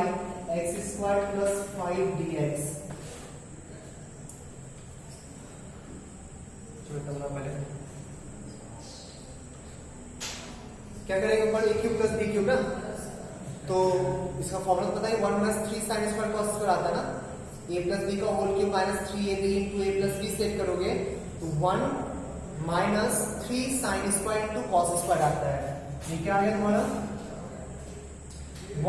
x squared plus 5 dx। क्या करेंगे ऊपर a cube plus b cube ना, तो इसका फॉर्मूला पता है 1 plus 3 sine square cos square आता है ना, a प्लस b का whole cube minus 3ab into a plus b set करोगे तो 1 minus 3 sine square into cos square आता है। ये क्या आ गया तुम्हारा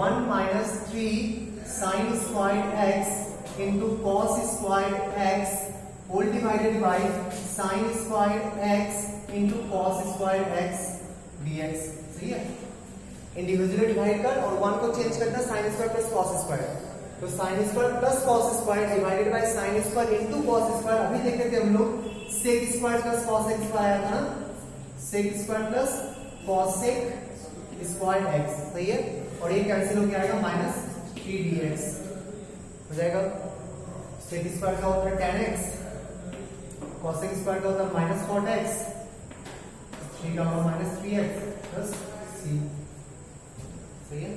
1 minus 3 sine square x into cos square x whole divided by sine square x into cos square x dx। सही है, इंडिविजुअली डिवाइड कर और 1 को चेंज करना sine square plus cos square, तो sine square plus cos square divided by sine square into cos square. अभी देखे थे हम लोग sec square plus cos x आया था ना, sec square plus cos square x। सही है, और ये कैंसिल होकर आएगा माइनस 3 dx हो जाएगा। sec स्क्वायर का होता है tan x, cos स्क्वायर का होता है माइनस cot x, 3 का होगा माइनस 3x प्लस c। सही है,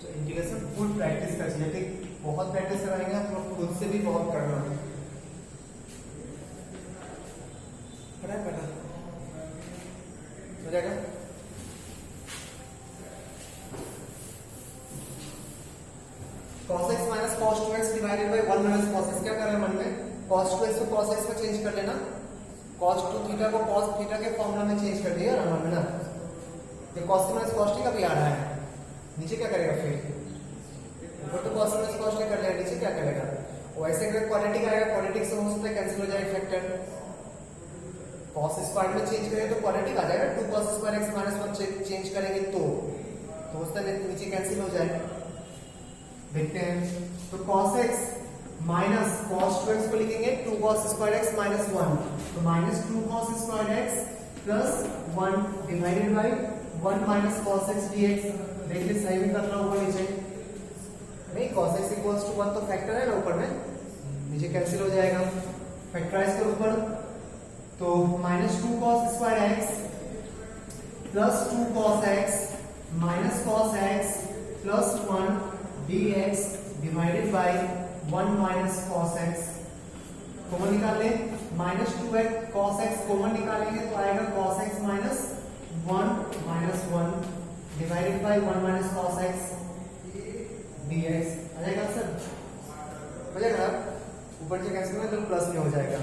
तो इंटीग्रेशन फुल प्रैक्टिस कर चाहिए, ठीक। बहुत प्रैक्टिस कराएंगे आप लोग, खुद से भी बहुत करना है। हो जाएगा। cos x minus cos 2x divided by 1 minus cos x। क्या कर रहे हैं मन में, cos 2x को cos x में चेंज कर लेना, cos 2 थीटा को cos थीटा के फॉर्मूला में चेंज कर दिया ना मन में ना, ये cos माइनस cos t का भी आ रहा है। नीचे क्या करेगा फिर, ऊपर तो cos माइनस cos t कर लिया, नीचे क्या करेगा, वैसे अगर क्वाड्रेटिक आएगा, क्वाड्रेटिक से हो सकता है कैंसिल हो जाए फैक्टर, cos स्क्वायर में चेंज करेंगे तो क्वाड्रेटिक आ जाएगा, 2 cos square x minus 1 change करेंगे तो उसका नीचे कैंसिल हो जाए। देखते हैं, तो cos x minus cos 2x को लिखेंगे 2 cos स्क्वायर x माइनस 1, तो minus 2 cos square x plus 1 divided by 1 minus cos x dx। देखिए सही में कर रहा हूं ऊपर नीचे, नहीं cos x इक्वल्स टू 1 तो फैक्टर है ना ऊपर में, नीचे कैंसिल हो जाएगा, फैक्टराइज करो ऊपर, तो minus 2 cos square x plus 2 cos x minus cos x plus 1 dx divided by 1 minus cos x। Common निकाल ले, minus 2x cos x common निकालेंगे तो आएगा cos x minus 1 minus 1 divided by 1 minus cos x dx। आ जाएगा सर, हो जाएगा, ऊपर से कैंसिल होगा तो प्लस में हो जाएगा।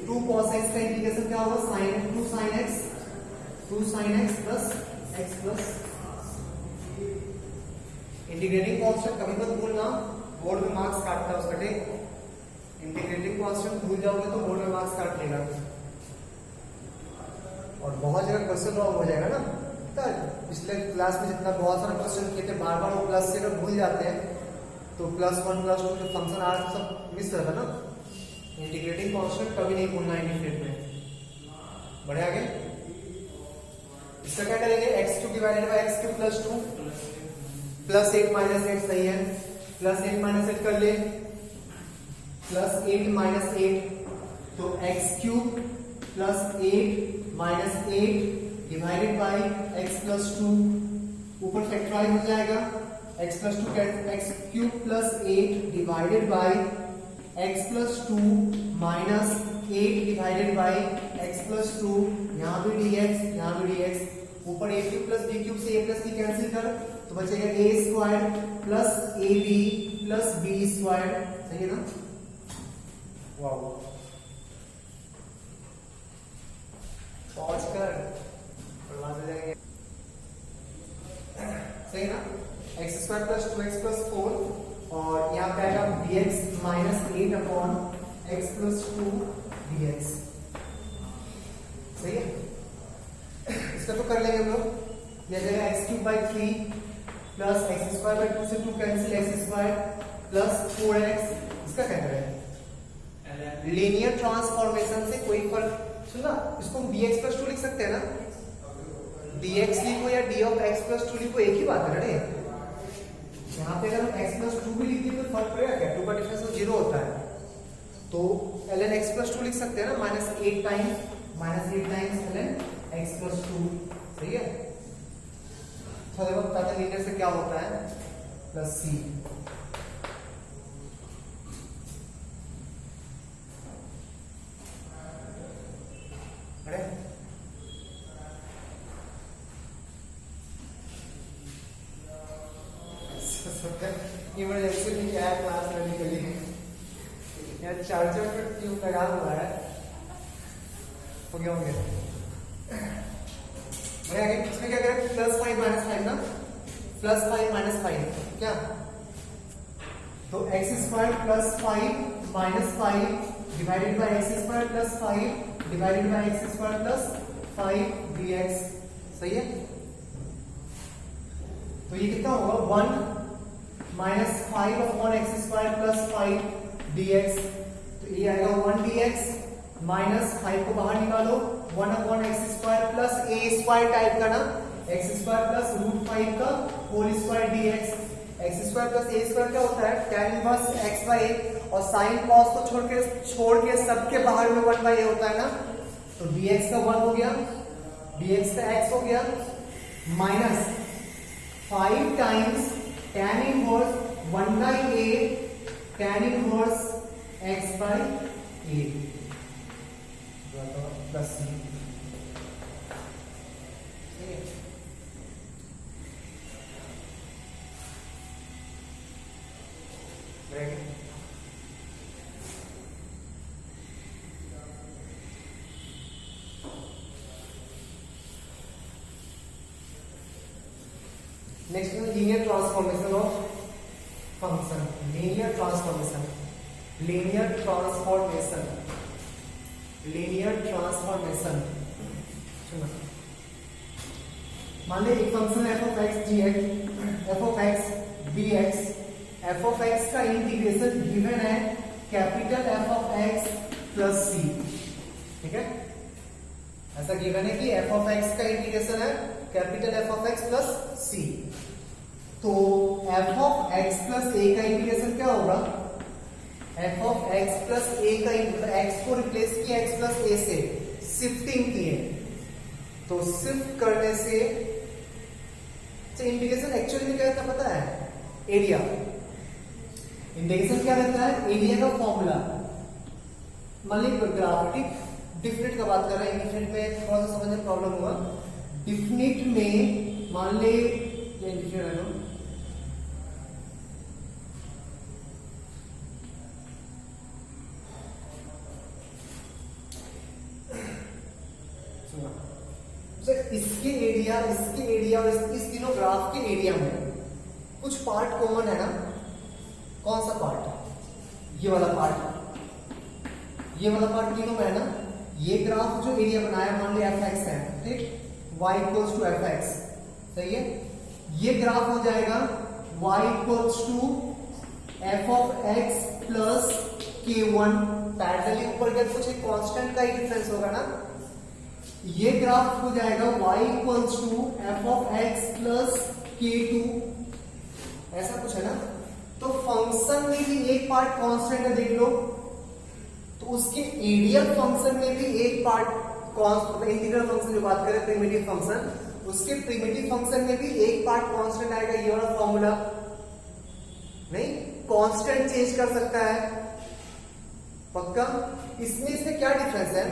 2 cos x का इंटीग्रेशन क्या होगा, sin 2 sin x plus x plus. Integrating constant कभी मत भूलना, बोर्ड में मार्क्स काटता है उसका, ठीक। इंटीग्रेटिंग कांस्टेंट भूल जाओगे तो बोर्ड में मार्क्स काट लेगा, और बहुत जगह क्वेश्चन रॉन्ग हो जाएगा ना। पिछले क्लास में जितना बहुत सारा क्वेश्चन किए थे, बार बार वो प्लस से अगर भूल जाते हैं तो +1 +2 जो फंक्शन आ रहा है सब मिस रहता है ना। इंटीग्रेटिंग कांस्टेंट कभी नहीं भूलना इंटीग्रेट में। बढ़े आगे, इसका क्या करेंगे, x³ divided by x³ plus 2 plus 8 minus 8। सही है, प्लस 8 माइनस 8 कर ले, प्लस 8 माइनस 8, तो x³ plus 8 minus 8 divided by x plus 2, ऊपर फैक्टराइज हो जाएगा, x plus 2 x³ plus 8 divided by x plus 2 minus 8 divided by x plus 2, यहाँ भी dx, यहाँ भी dx, ऊपर a cube plus b cube से a प्लस b कैंसिल कर तो बचेगा a square plus ab plus b square, सही है ना? वाओ, पॉज कर, बर्बाद हो जाएंगे, सही ना? X square plus 2x plus 4 और यहाँ पे आएगा dx minus 8 upon x plus 2 dx, सही है? इसका तो कर लेंगे हम लोग। यह जाएगा x cube by 3 plus x square by 2 से 2 cancel, x square plus 4x, इसका क्या करें? लीनियर ट्रांसफॉर्मेशन से कोई फर्क, सुना, इसको हम dx प्लस 2 लिख सकते हैं ना? dx लिखो या d ऑफ x प्लस 2 लिखो, एक ही बात है ना? यहाँ पे अगर हम x प्लस 2 भी लिख दिए तो फर्क पड़ेगा क्या? 2 का डिफरेंस तो 0 होता है, तो ln x प्लस 2 लिख सकते हैं ना? Minus 8 times ln x plus 2, सही है? थोड़े वक्त पता लीनियर से क्या होता है, प्लस c, इमरजेंसी में क्या क्लास लेने के लिए यार चार्जर पर ट्यूब लगा हुआ है, हो गया भैया। इसमें क्या करें? प्लस 5 माइनस 5 ना, प्लस 5 माइनस 5 क्या, तो x square plus 5 minus 5 divided by x square plus 5 divided by x square plus 5 dx, सही है? तो ये कितना होगा? 1 minus 5 upon x square plus 5 dx, तो ये आएगा 1 dx माइनस 5 को बाहर निकालो, 1 upon x square plus a square type का ना, एक्स स्क्वायर प्लस रूट 5 का whole square dx, x square plus a square क्या होता है? tan inverse x by a, और साइन कॉस को छोड़ के सबके बाहर में 1 बाई a होता है ना, तो dx का 1 हो गया, dx का x हो गया, minus 5 times tan inverse 1 by a tan inverse x by a plus c, next है linear transformation of function, linear transformation सुनो, मान लीजिए एक function f of x dx, f of x dx, f of x का इंटीग्रेशन गिवन है capital F of x plus c, ठीक है? ऐसा गिवन है कि f of x का इंटीग्रेशन है capital F of x plus c, तो f of x plus a का इंटीग्रेशन क्या होगा? f of x plus a का x को रिप्लेस किया x प्लस a से, शिफ्टिंग की है, तो शिफ्ट करने से इंटीग्रेशन एक्चुअली में क्या रहता पता है? एरिया। इंटीग्रेशन क्या रहता है? एरिया का फॉर्मूला। मान लीजिए ग्राफिक डिफिनिट का बात कर रहे हैं, डिफिनिट में थोड़ा सा समझने प्रॉब्लम हुआ। डिफिनिट में मान ले ये डिफिनिट है लो, इसके एरिया और इस तीनों ग्राफ के एरिया में कुछ पार्ट कॉमन है ना? कौन सा पार्ट? ये वाला पार्ट तीनों में है ना? ये ग्राफ जो एरिया बनाया मान लिया fx है, ठीक, y इक्वल्स टू fx, सही है? ये ग्राफ हो जाएगा y equals to f of x plus k1, parallelly ऊपर के कुछ एक कांस्टेंट का ही डिफरेंस होगा ना? ये ग्राफ हो जाएगा y equals to f of x plus k2, ऐसा कुछ है ना? तो फंक्शन में भी एक पार्ट कांस्टेंट है, देख लो, तो उसके एरियल फंक्शन में भी एक पार्ट कांस्टेंट, इंटीग्रल फंक्शन जो बात करें प्रिमिटिव फंक्शन, उसके प्रिमिटिव फंक्शन में भी एक पार्ट कांस्टेंट आएगा। ये वाला फॉर्मूला, नहीं, कांस्टेंट चेंज कर सकता है, पक्का? इसमें क्या डिफरेंस है,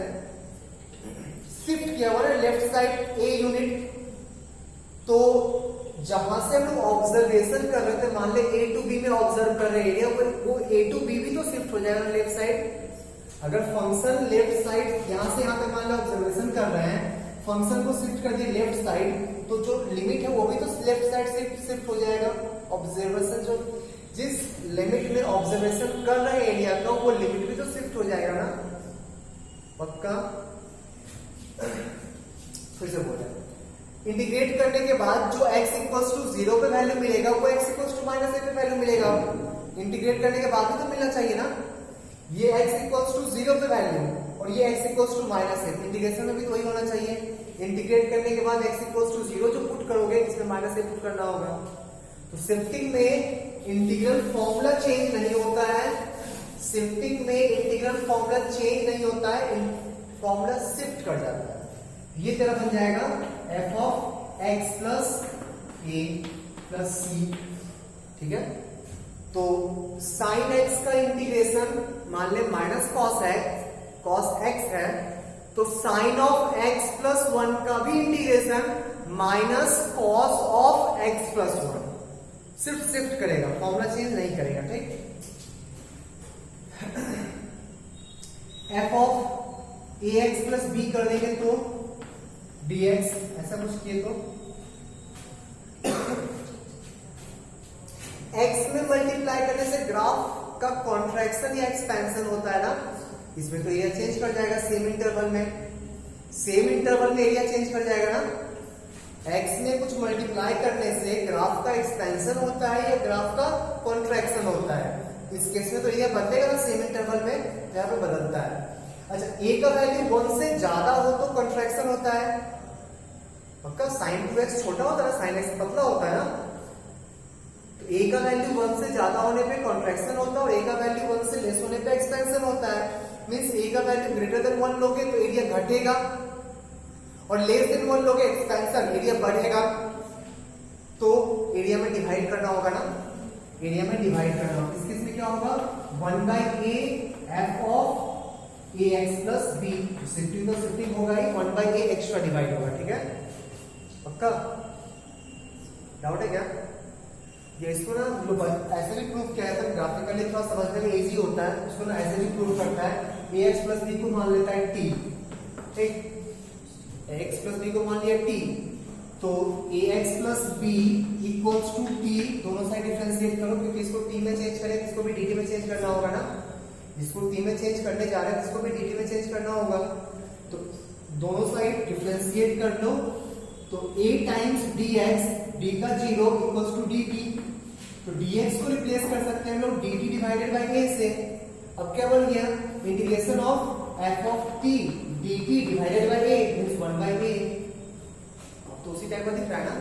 शिफ्ट किया हुआ ना लेफ्ट साइड ए यूनिट, तो जहां से हम लोग ऑब्जर्वेशन कर रहे थे, मान ले ए टू बी में ऑब्जर्व कर रहे हैं, वो ए टू बी भी तो शिफ्ट हो जाएगा लेफ्ट साइड। अगर फंक्शन लेफ्ट साइड यहां से यहां पे मान लो ऑब्जर्वेशन कर रहे हैं, फंक्शन को शिफ्ट कर दिए लेफ्ट साइड, तो जो लिमिट है वो भी तो लेफ्ट साइड से शिफ्ट हो जाएगा। ऑब्जर्वेशन जो जिस लिमिट में ऑब्जर्वेशन कर रहे हैं एरिया का, वो लिमिट भी तो शिफ्ट हो जाएगा ना, पक्का? फिर से बोल रहे हैं, इंटीग्रेट करने के बाद जो x इक्वल्स टू 0 पे वैल्यू मिलेगा, वो x equals to minus a पे वैल्यू मिलेगा। इंटीग्रेट करने के बाद भी तो मिलना चाहिए ना, ये x इक्वल्स टू 0 पे वैल्यू और ये x equals to minus a, integration में भी तो वही होना चाहिए। इंटीग्रेट करने के बाद x इक्वल्स टू 0 जो पुट करोगे, इसमें माइनस a पुट करना होगा। तो शिफ्टिंग में इंटीग्रल फॉर्मूला चेंज नहीं होता है, शिफ्टिंग में इंटीग्रल फॉर्मूला चेंज नहीं होता है, फॉर्मूला शिफ्ट कर जाता है। ये तेरा बन जाएगा f of x plus a plus c, ठीक है? तो साइन x का इंटीग्रेशन मान ले माइनस कॉस x है, तो साइन ऑफ x प्लस 1 का भी integration minus cos of x plus 1, सिर्फ शिफ्ट करेगा, फॉर्मूला चेंज नहीं करेगा, ठीक? f of ax plus b कर देंगे तो dx, ऐसा कुछ किए तो x में मल्टीप्लाई करने से ग्राफ का कॉन्ट्रैक्शन या एक्सपेंशन होता है ना, इसमें तो एरिया चेंज कर जाएगा सेम इंटरवल में, सेम इंटरवल में एरिया चेंज कर जाएगा ना। x में कुछ मल्टीप्लाई करने से ग्राफ का एक्सपेंशन होता है या ग्राफ का कॉन्ट्रैक्शन होता है, इस केस में तो एरिया बदलेगा ना सेम इंटरवल में, यहाँ पे बदलता है। अच्छा, a का वैल्यू 1 से ज्यादा हो तो कॉन्ट्रैक्शन होता है, पक्का? sin 2x छोटा होता है, sin x पतला होता है ना, तो a का वैल्यू 1 से ज्यादा होने पे कॉन्ट्रैक्शन होता है और a का वैल्यू 1 से लेस होने पे एक्सपेंशन होता है। मींस a का वैल्यू ग्रेटर देन 1 लोगे तो एरिया घटेगा और लेस देन 1 लोगे एक्सपेंशन, एरिया बढ़ेगा। तो एरिया में डिवाइड करना होगा ना, एरिया में डिवाइड करना होगा। इस केस में क्या होगा, 1/a f of ax plus b, shifting तो शिफ्टिंग होगा ही, 1/a एक्स्ट्रा डिवाइड होगा, ठीक है? पक्का? डाउट है क्या? ये इसको ना ऐसे भी प्रूव किया है, ग्राफिकली थोड़ा समझने में इजी होता है, उसको ना ऐसे भी प्रूव करता है। ax प्लस b को मान लेता है t, ठीक? ax प्लस b को मान लिया t, तो ax plus b equals to t, दोनों साइड डिफरेंशिएट करो, क्योंकि इसको t में चेंज करें, इसको भी dt में चेंज करना होगा ना, जिसको t में चेंज करने जा रहे हैं इसको भी dt में चेंज करना होगा, तो दोनों साइड डिफरेंशिएट कर लो, तो a टाइम्स dx, d का 0 इक्वल्स टू dt, तो dx को रिप्लेस कर सकते हैं हम लोग dt डिवाइडेड बाय a से। अब क्या बन गया, integration of f of t dt divided by a means 1/a। अब तो उसी टाइप का दिख रहा है ना,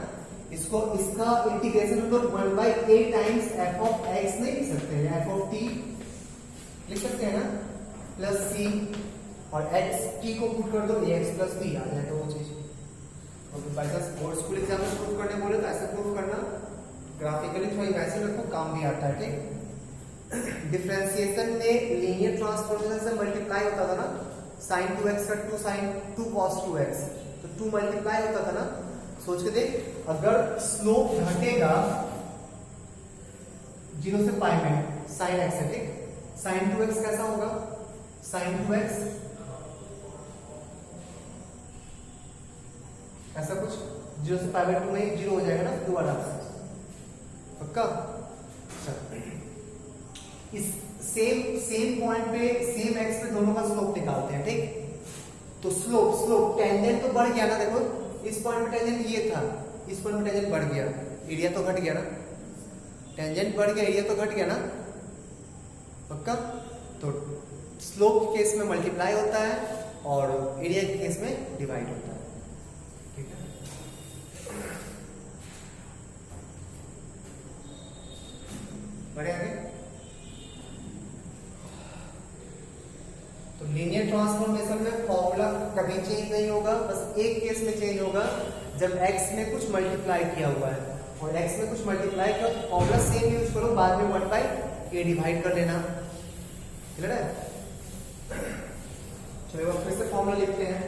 इसको इसका इंटीग्रेशन हम लोग 1/a times f of x नहीं लिख सकते हैं, f ऑफ t लिख सकते हैं ना, प्लस c और x t को पुट कर दो, ax प्लस b आ जाएगा वो चीज। और by chance board school exam में प्रूफ करने बोले तो ऐसे प्रूफ करना, ग्राफिकली थोड़ी वैसे रखो, काम भी आता है, ठीक? डिफरेंशिएशन में लीनियर ट्रांसफॉर्मेशन से मल्टीप्लाई होता था ना, sin 2x का 2 sin 2 cos 2x, तो 2 मल्टीप्लाई होता था ना। सोच के देख, अगर स्लोप घटेगा 0 से पाई में sin x है, ठीक? sin 2x कैसा होगा, sin 2x ऐसा कुछ 0 से पाई बाय 2 में 0 हो जाएगा ना, दोबारा पक्का? इस सेम पॉइंट पे सेम एक्स पे दोनों का स्लोप निकालते हैं, ठीक? तो स्लोप टेंजेंट तो बढ़ गया ना, देखो इस पॉइंट पे टेंजेंट ये था, इस पॉइंट पे टेंजेंट बढ़ गया, एरिया तो घट गया ना, टेंजेंट बढ़ गया, एरिया तो घट गया ना, पक्का? तो स्लोप के केस में मल्टीप्लाई होता है और एरिया के केस में डिवाइड होता है, ठीक है? बढ़े आगे। तो लीनियर ट्रांसफॉर्मेशन में फॉर्मूला कभी चेंज नहीं होगा, बस एक केस में चेंज होगा, जब x में कुछ मल्टीप्लाई किया हुआ है, और x में कुछ मल्टीप्लाई किया तो फॉर्मूला सेम यूज करो, बाद में 1/a डिवाइड कर लेना, क्लियर है? चलो अब फिर से फॉर्मूला लिखते हैं।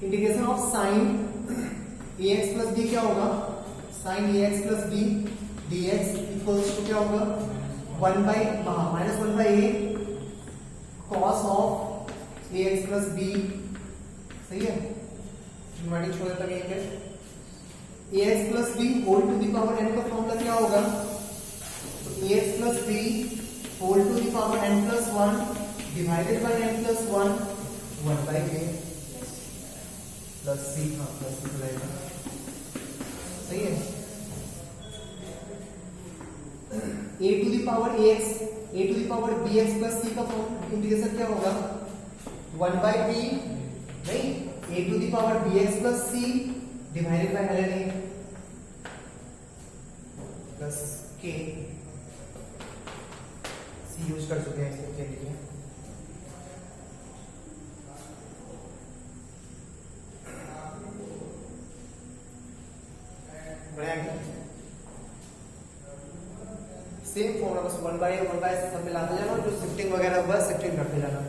Integration of sine a x plus b क्या होगा, sine a x plus b d x equals to क्या होगा, minus one by a cos of a x plus b. सही है, न्यूमेटिक छोड़ देता है यहीं पे। A x plus b whole to the power n का फॉर्मूला क्या होगा, तो a x plus b whole to the power n plus one divided by N plus one, one by a plus c. हाँ प्लस सी रहेगा, सही है। A to the power a x, a to the power b x plus c का फॉर्म इंटीग्रेशन क्या होगा, वन बाई बी नहीं, a to the power b x plus c divided by l n a plus k. C use कर चुके हैं इसके लिए। सेम फॉर्मूला बस वन बाई सब मिलाते जाना, जो शिफ्टिंग वगैरह हुआ शिफ्टिंग करते जाना।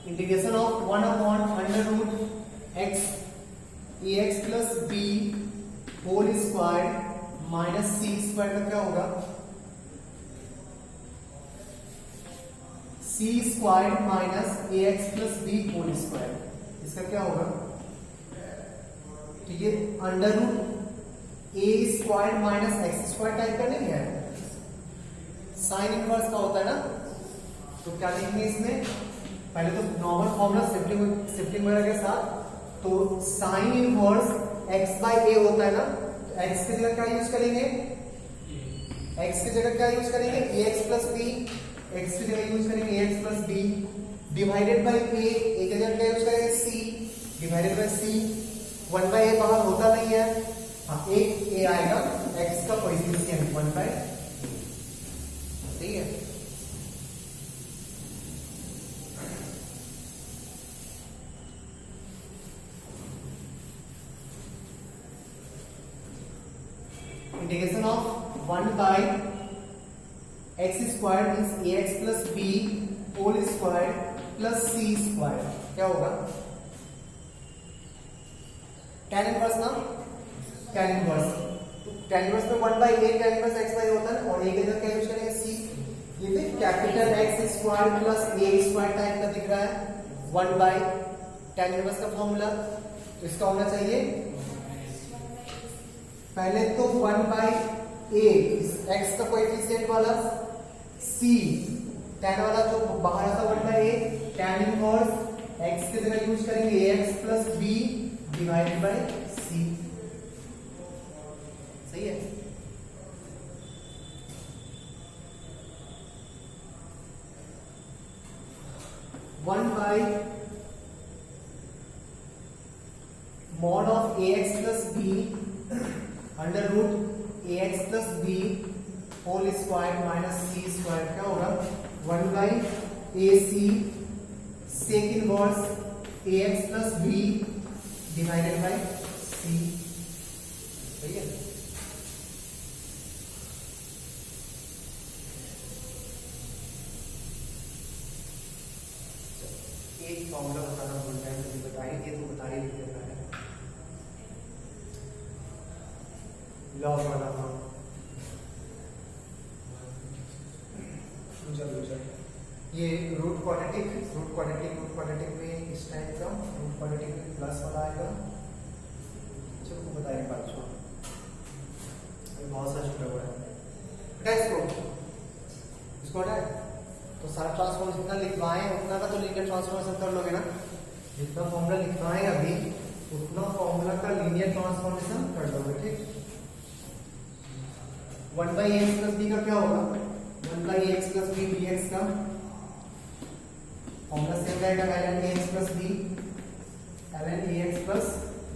Integration of one upon under root x a x plus b whole square minus c square का क्या होगा, c square minus a x plus b whole square, इसका क्या होगा, ठीक है। Under root a square minus x square type का नहीं है, साइन इनवर्स का होता है ना, तो क्या लिखेंगे इसमें, पहले तो नॉर्मल फॉर्मूला शिफ्टिंग वगैरह के साथ, तो साइन इनवर्स x बाई ए होता है ना, तो x की जगह क्या यूज करेंगे, x की जगह क्या यूज करेंगे, ax प्लस बी, x की जगह यूज करेंगे ax plus b divided by a, की जगह क्या यूज करेंगे c divided by c, one by a बाहर होता नहीं है, हाँ एक ए आएगा x का कोएफिशिएंट वन बाई, ठीक है। Integration of one by x square means a x plus b whole square plus c square क्या होगा, tan इनवर्स ना, tan इनवर्स में one by a tan inverse x by होता है, और ए के जगह क्या यूज करेंगे सी, ये भी capital x square plus a square type का दिख रहा है, वन बाई tan इनवर्स का फॉर्मूला, तो इसका होना चाहिए पहले तो वन बाई ए एक्स का कोएफिशिएंट वाला, सी tan वाला जो बाहर आता one by a, tan inverse x की जगह यूज करेंगे a x plus b divided by c, सही है। One by mod of a x plus b under root A x plus b whole square minus c square क्या होगा, one by a c sec inverse a x plus b divided by c, सही है। एक फॉर्मूला बताना भूल गया, मुझे बताइए, ये तो बता ही देता है, लॉग वाला फॉर्म। ये रूट क्वाड्रेटिक में इस टाइप का रूट क्वाड्रेटिक में प्लस वाला आएगा, चलो बताइए बात छोड़, बहुत सा छुटा हुआ है इसको है, तो सारा ट्रांसफॉर्म जितना लिखवाए उतना का तो लीनियर ट्रांसफॉर्मेशन कर लोगे ना, जितना फॉर्मूला लिखवाए अभी उतना फॉर्मूला का लीनियर ट्रांसफॉर्मेशन कर लोगे, ठीक। One by x plus b का क्या होगा, one by x plus b d x का फॉर्मूला सेम रहेगा, ln ax plus b, ln ax plus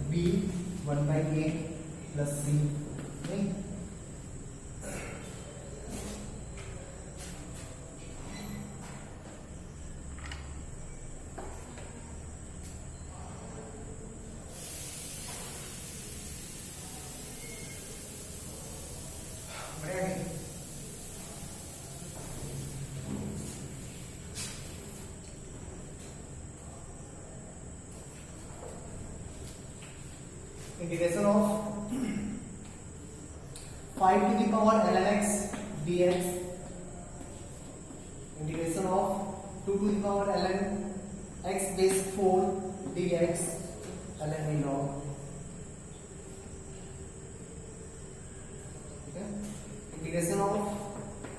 b one by a plus c, नहीं integration of 5 to the power ln x dx, integration of 2 to the power ln x base 4 dx ln v log, integration of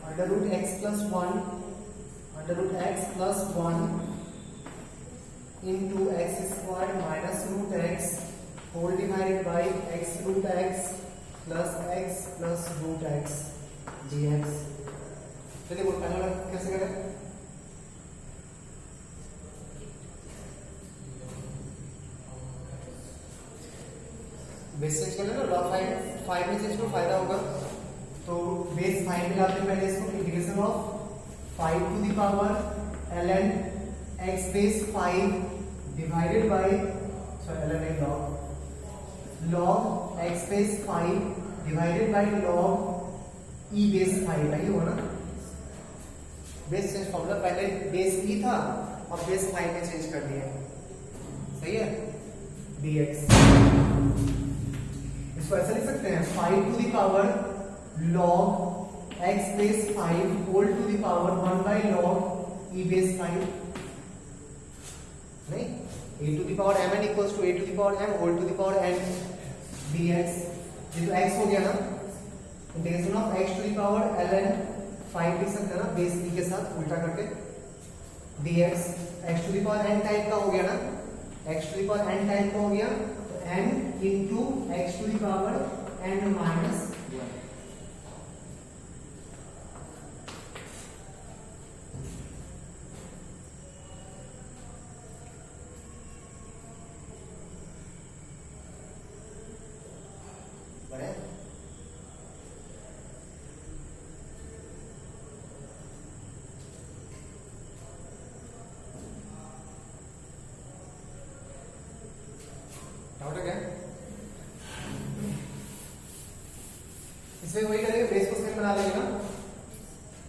under root x plus 1 into x squared minus root x whole divided by x root x plus root x dx। चलिए वो पहले वाला कैसे करें? बेस चेंज कर लेना, लॉग 5 में चेंज करो, फायदा होगा। तो बेस 5 में लाते हैं पहले इसको, integration of 5 to the power ln x base 5 divided by ln log x base 5 divided by log e base 5, यही होगा ना। बेस चेंज फॉर्मूला पहले बेस e था, अब बेस 5 में चेंज कर दिया, सही है। dx इसको ऐसा लिख सकते हैं 5 to the power log x base 5 whole to the power 1 by log e base 5, नहीं, a to the power mn equals to a to the power m whole to the power n dx। ये तो x हो गया ना, integration of x to the power ln 5 लिख सकते हैं ना, बेस e के साथ उल्टा करके dx। x to the power n type का हो गया ना, x to the power n type का हो गया, तो n into x to the power n minus 1। इसमें वही करेंगे, बेस को सेम बना लेंगे ना,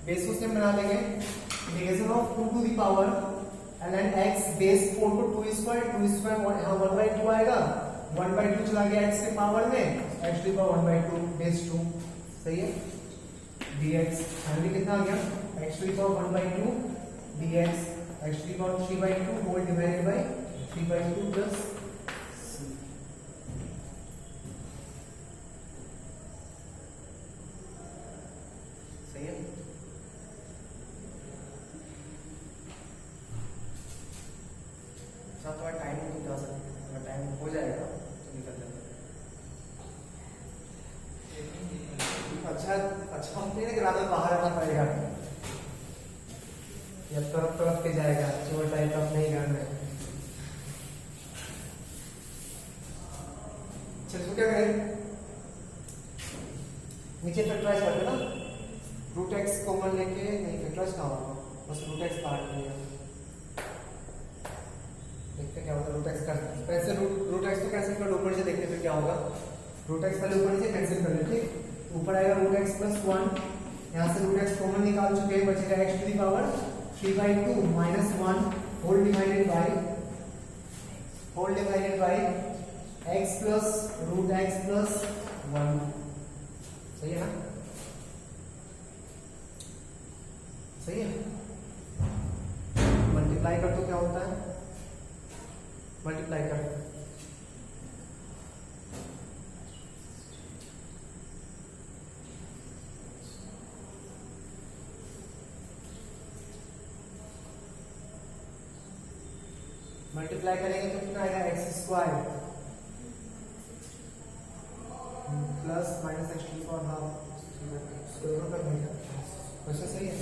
बेस को सेम बना लेंगे। Integration of 2 to the power ln x base 4 को 2 स्क्वायर यहाँ 1/2 आएगा, 1/2 चला गया x के पावर में, x to the power 1/2 base 2, सही है। dx फाइनली कितना आ गया, x to the power 1/2 dx x to the power 3/2 whole divided by 3/2 plus अच्छा हम नहीं ना बाहर आना पड़ेगा, या तरफ के जाएगा, चोर टाइप का नहीं करना है। चलिए क्या करें, नीचे फैक्टराइज कर देना, रूट एक्स कॉमन लेके, नहीं फैक्टराइज कहाँ होगा, बस रूट एक्स काट लिया, देखते क्या होता है। रूट एक्स कर वैसे रूट एक्स तो कैंसिल कर, ऊपर से देखते फिर क्या होगा। रूट एक्स पहले ऊपर से कैंसिल कर लेते, ऊपर आएगा रूट एक्स प्लस 1, यहाँ से रूट एक्स कॉमन निकाल चुके हैं, बचेगा x to the power 3/2 minus 1 whole divided by x plus root x plus 1, सही है ना, सही है। मल्टीप्लाई कर तो क्या होता है, मल्टीप्लाई कर मल्टीप्लाई करेंगे तो कितना आएगा, x square plus minus x to power half, दोनों का भैया क्वेश्चन सही है।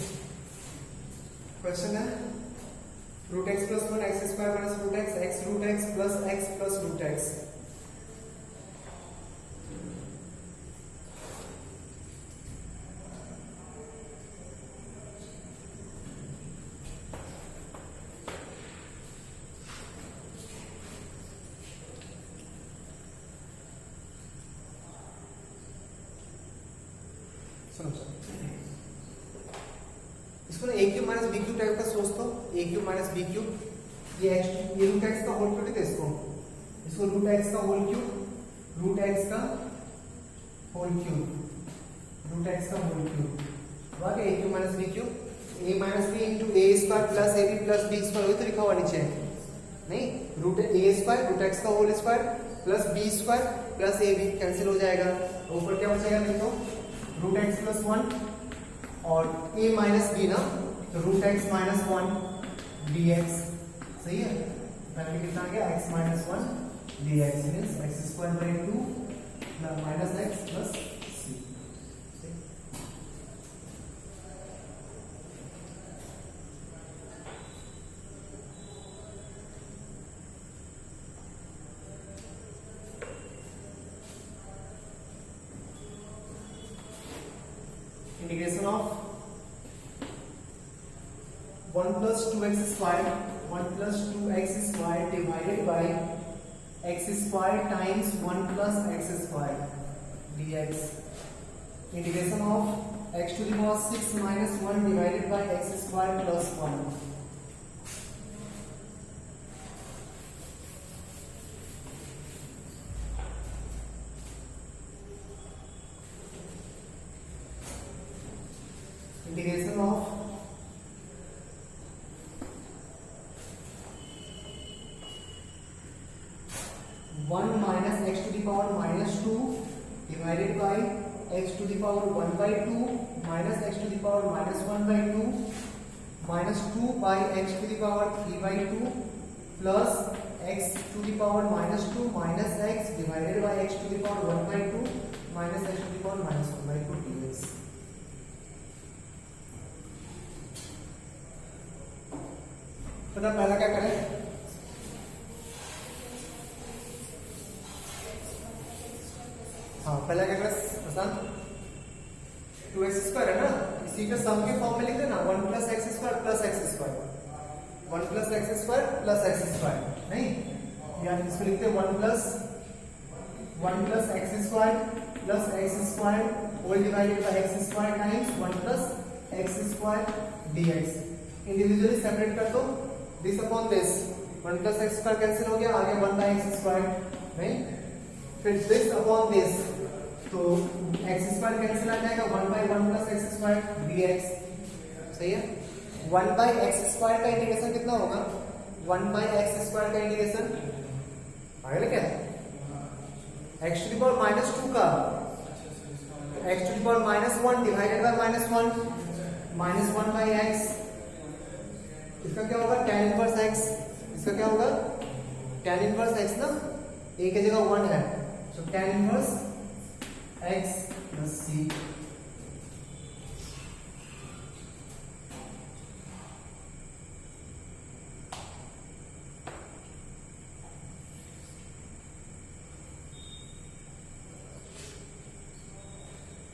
क्वेश्चन है root x plus 1 x square minus root x plus x plus root x। इसको ना a cube minus b cube type का सोच तो, a cube minus b cube, ये रूट x का होल क्यूब है, इसको रूट x का होल क्यूब रूट एक्स का होल क्यूब, रूट एक्स का होल क्यूब, बाकी a cube minus b cube, a minus b into a square plus a b plus b square, वही तो लिखा हुआ नीचे, नहीं, root a square root x का whole square plus b square plus a b cancel हो जाएगा, ऊपर क्या बचेगा देखो, रूट एक्स प्लस 1 और ए माइनस बी ना, तो root x minus 1 d x, सही है, पहले कितना आ गया x minus 1 d x means x square by 2 minus x plus c. Integration of 1 plus 2x square 1 plus 2x square divided by x square times 1 plus x square dx. Integration of x to the power 6 minus 1 divided by x square plus 1. Integration of 1 minus x to the power minus 2 divided by x to the power 1 by 2 minus x to the power minus 1 by 2 minus 2 by x to the power 3 by 2 plus x to the power minus 2 minus x divided by x to the power 1 by 2 minus x to the power minus 1 by 2 dx. पता पहला क्या करें, हाँ पहला क्या करें आसान, 2x स्क्वायर है ना, इसी के सम के फॉर्म में लिख देना 1 plus x square plus x square, 1 plus x square plus x square, नहीं या इसको लिखते हैं 1 plus x square plus x square whole divided by x square times 1 plus x square dx. Individually separate कर दो, this upon this 1 plus x square cancel हो गया, आगे 1 बाय एक्स स्क्वायर, नहीं, फिर दिस अपॉन दिस, तो एक्स स्क्वायर कैंसिल आ जाएगा, 1 by 1 plus x square dx, सही है। 1 बाय एक्स स्क्वायर का इंटीग्रेशन कितना होगा, 1 बाय एक्स स्क्वायर का इंटीग्रेशन आगे क्या, x to the power minus 2 का x to the power minus 1 divided by minus 1 minus 1 by x, इसका क्या होगा tan इनवर्स x, इसका क्या होगा tan इनवर्स x ना, a की जगह 1 है, तो tan inverse x plus c,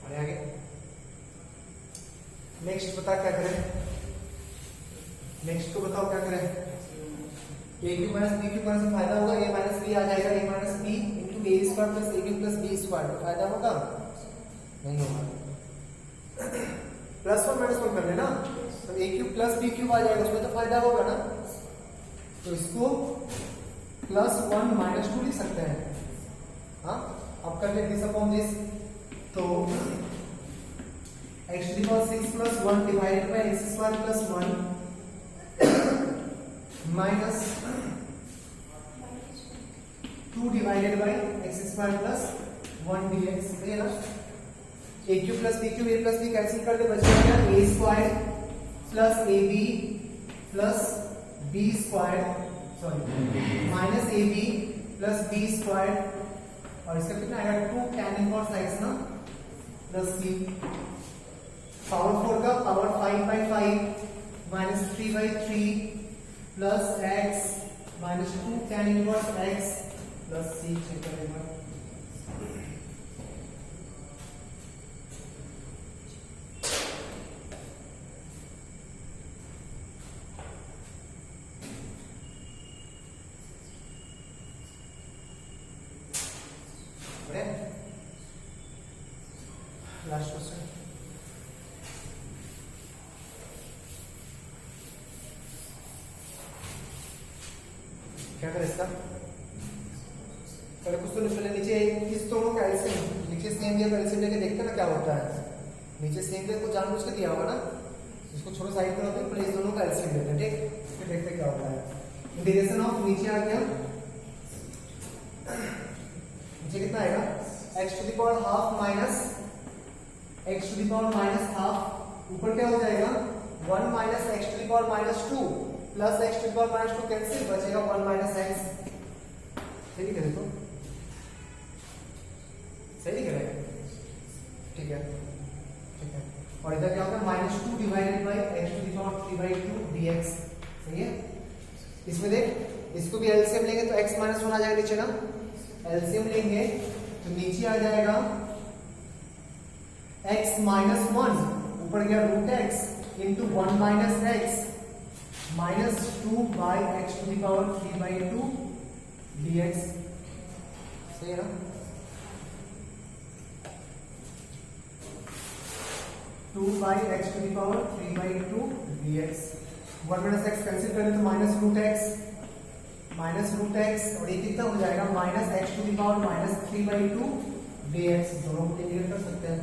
और आगे नेक्स्ट बता क्या करें, नेक्स्ट को बताओ क्या करें, ए क्यू माइनस बी क्यू करने से फायदा होगा, ए माइनस बी आ जाएगा, ए minus b into a square plus A Q plus b square, फायदा होगा नहीं होगा, प्लस 1 माइनस 1 कर लेना, तो ए क्यू प्लस बी क्यू आ जाएगा, उसमें तो फायदा होगा ना, तो इसको प्लस 1 माइनस 2 लिख सकते हैं, हाँ अब कर ले दिस अपॉन दिस, तो x to the power 6 plus 1 divided by x square plus 1 minus 2 divided by x square plus 1 dx, सही है ना, a cube plus b cube a plus b cancel कर दे, बच जाएगा a square plus ab plus b square, sorry minus ab plus b square, और इसका कितना आएगा 2 tan इनवर्स x ना प्लस c, पावर 4 का power 5 by 5 minus 3 by 3 plus x minus 2 tan inverse x plus c, check करेगा लास्ट क्वेश्चन, क्या करें इसका, पहले कुछ तो पहले नीचे सेम दिया एलसीएम लेके देखते ना क्या होता है। नीचे सेम दिया को जानबूझ के दिया होगा ना, इसको छोड़ो साइड पर रखो, प्लेस दोनों का एलसीएम लेते हैं, ठीक, फिर देखते क्या होता है। इंटीग्रेशन ऑफ नीचे आ गया, नीचे कितना आएगा x to the power half minus x to the power minus half, ऊपर क्या हो जाएगा 1 minus x to the power minus 2 plus x to the power minus 2 cancel, बचेगा 1 माइनस x। सही है देखो, सही कह रहे हैं, ठीक है, ठीक है। और इधर क्या होगा minus 2 divided by x to the power 3/2 dx। सही है, इसमें देख इसको भी एलसीएम लेंगे तो x माइनस 1 आ जाएगा नीचे ना, एलसीएम लेंगे तो नीचे आ जाएगा x माइनस 1, ऊपर गया root x into 1 minus x minus 2 by x to the power 3/2 dx। सही है ना, 2 by x to the power 3/2 dx। 1 minus x cancel करें तो माइनस रूट x और ये कितना हो जाएगा minus x to the power minus 3/2 dx। दोनों को इंटीग्रेट कर सकते हैं।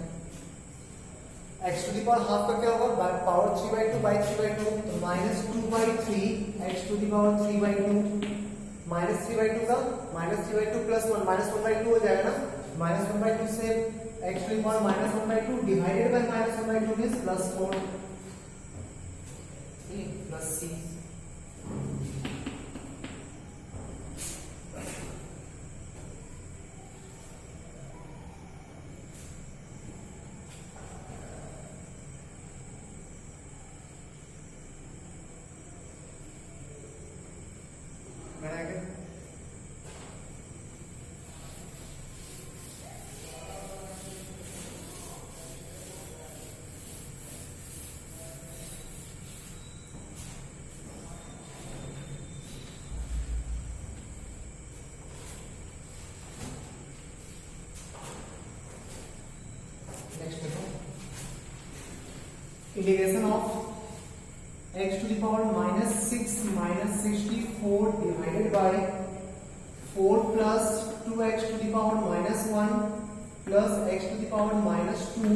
x to the power half का क्या होगा पावर 3/2 बाई 3/2 तो minus 2/3 x to the power 3/2 minus 3/2 का माइनस 3/2 प्लस 1 माइनस 1/2 हो जाएगा ना, माइनस 1/2 से x to the power minus 1/2 divided by minus 1/2 means plus 4 plus c। Integration of x to the power minus 6 minus 64 divided by 4 plus 2x to the power minus 1 plus x to the power minus 2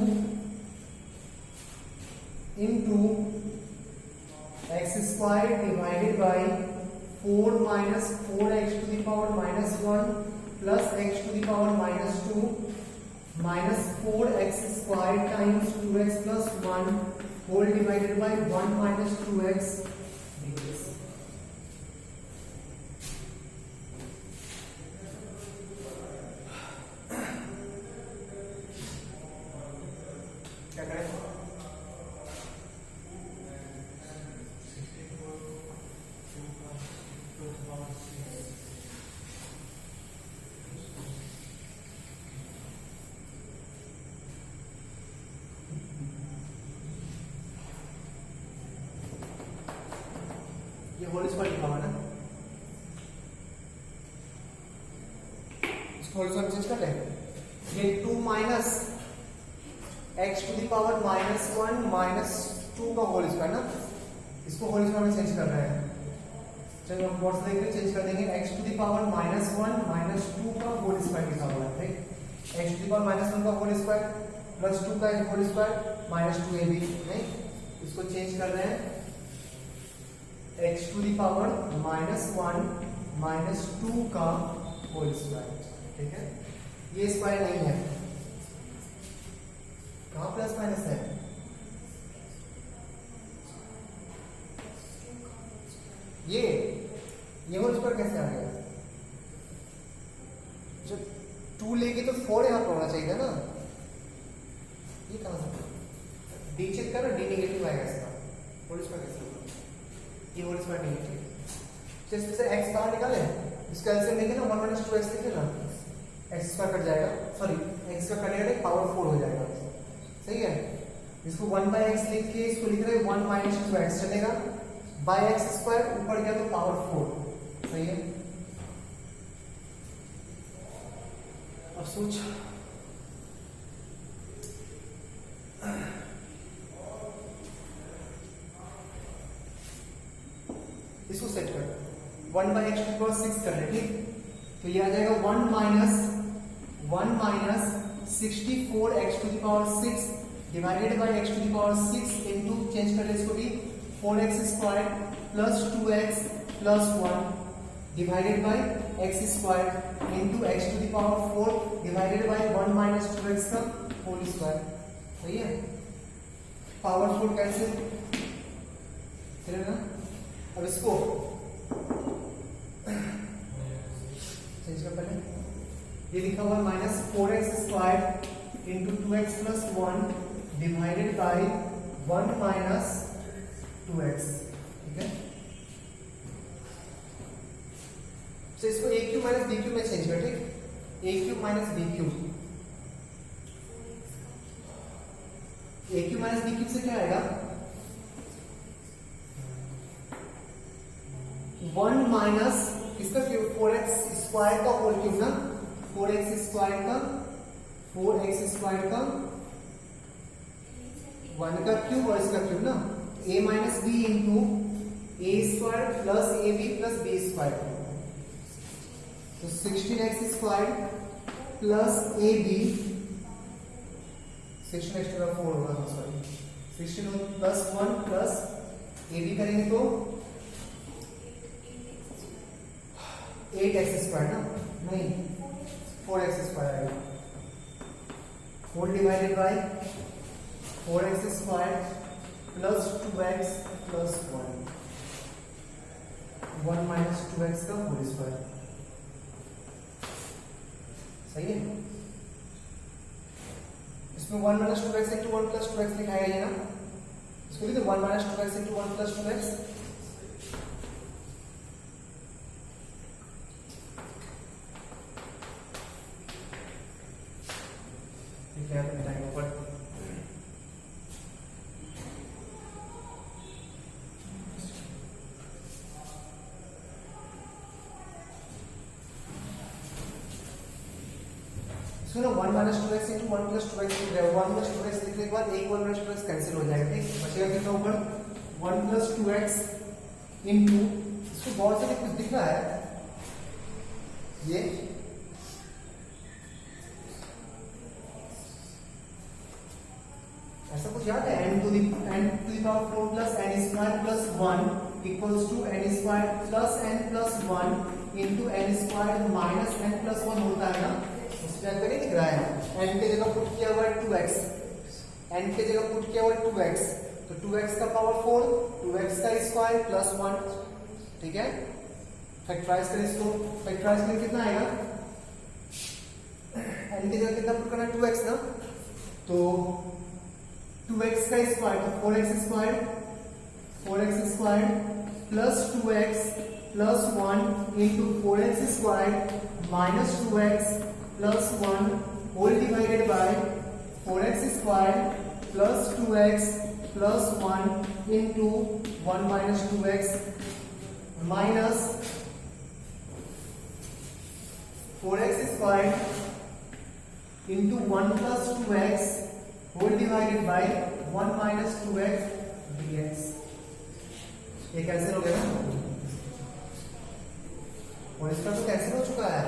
into x square divided by 4 minus 4x to the power minus 1 plus x to the power minus 2 minus 4x square times 2x plus 1 whole divided by 1 minus 2x dx। क्या करें ये होल स्क्वायर लिखा हुआ ना, इसको होल स्क्वायर चेंज कर लें। ये 2 minus x to the power minus 1 minus 2 का होल स्क्वायर ना, इसको होल स्क्वायर में चेंज कर रहे हैं। चलो हम बोर्ड से देख चेंज कर देंगे x to the power minus 1 minus 2 का होल स्क्वायर लिखा हुआ है, ठीक, x to the power minus 1 का होल स्क्वायर प्लस 2 का होल स्क्वायर माइनस 2ab, नहीं, इसको चेंज कर रहे हैं x to the power minus 1 minus 2 का होल स्क्वायर, ठीक है। ये स्क्वायर नहीं है, कहां प्लस माइनस है, ये होल स्क्वायर कैसे आ गया, जो 2 लेगी तो 4 यहां पर होना चाहिए ना, ये कहां से d चेक करो, d नेगेटिव आएगा इसका, होल स्क्वायर कैसे होगा, ये होल स्क्वायर नेगेटिव। जैसे से x बाहर निकाले, इसका एलसीएम लेंगे ना 1 माइनस 2x लिखे ना, x स्क्वायर कट जाएगा, सॉरी x का कटेगा तो पावर 4 हो जाएगा, सही है। इसको 1 बाय x लिख के इसको लिख रहे हैं 1 माइनस 2x चलेगा, बाय x स्क्वायर ऊपर गया तो पावर 4, सही है। अब सोच इसको सेट कर 1 बाय x टू पावर 6 कर ले, ठीक, तो ये आ जाएगा 1 minus 64x to the power 6 divided by x to the power 6 into change कर ले इसको भी 4x square plus 2x plus 1 divided by x square into x to the power 4 divided by 1 minus 2x का होल स्क्वायर। सही है, पावर 4 कैंसिल चलेगा। अब इसको चेंज कर पहले, ये लिखा हुआ minus 4x square into 2x plus 1 divided by 1 minus 2x। ठीक है, तो इसको ए क्यू माइनस बी क्यू में चेंज कर, ठीक, ए क्यू माइनस बी क्यू, ए क्यू माइनस बी क्यू से क्या आएगा 1 माइनस इसका 4x स्क्वायर का होल क्यूब ना, 4x स्क्वायर का 1 का क्यूब और इसका क्यूब ना, a minus b into a square plus a b plus b square, तो 16x square plus a B 16x का 4 होगा, sorry 16 plus 1 plus a b करेंगे तो 8x स्क्वायर ना, नहीं 4x स्क्वायर आएगा, whole divided by 4x square plus 2x plus 1 minus 2x का होल स्क्वायर। सही है, इसमें 1 minus 2x into 1 plus 2x लिखाया गया ना, इसको लिखते 1 minus 2x into 1 plus 2x, क्या बताएंगे ऊपर। सुनो 1 minus 2x into 1 plus 2x लिख रहे हो, 1 प्लस 2x लिखने के बाद एक 1 माइनस 2x कैंसिल हो जाएगा, ठीक, बचेगा कितना ऊपर 1 प्लस 2x इंटू, इसको बहुत से कुछ दिख रहा है, ये ऐसा कुछ याद है, n to the power 4 plus n square plus 1 equals to n square plus n plus 1 into n square minus n plus 1 होता है ना, उसमें आपको नहीं दिख रहा है, n के जगह पुट किया हुआ है 2x, n के जगह पुट किया हुआ है 2x, तो 2x का पावर 4 2x का स्क्वायर प्लस 1, ठीक है, फैक्टराइज करें इसको, फैक्टराइज करें कितना आएगा, n की जगह कितना पुट करना है 2x ना, तो 2x का स्क्वायर तो 4x square plus 2x plus 1 into 4x square minus 2x plus 1 whole divided by 4x square plus 2x plus 1 into 1 minus 2x minus 4x square into 1 plus 2x whole divided by 1 minus 2x dx। ये कैंसिल हो गया ना, और इसका तो कैंसिल हो चुका है,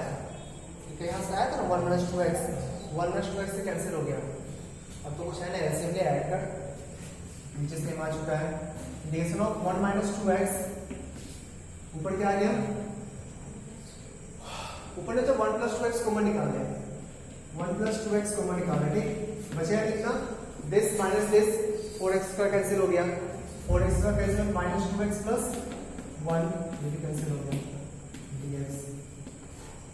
ठीक है, यहाँ से आया था ना 1 माइनस 2x से कैंसिल हो गया। अब तो कुछ है ना, एलसीएम ले ऐड कर, नीचे से आ चुका है, इंटीग्रेशन ऑफ 1 माइनस 2x, ऊपर क्या आ गया, ऊपर ने तो 1 प्लस 2x कॉमन निकाल लिया, 1 प्लस 2x कॉमन निकाला, ठीक, बचेगा कितना, दिस माइनस दिस 4x का कैंसिल हो गया, 4x का कैंसिल माइनस 2x प्लस 1 ये भी कैंसिल हो गया dx,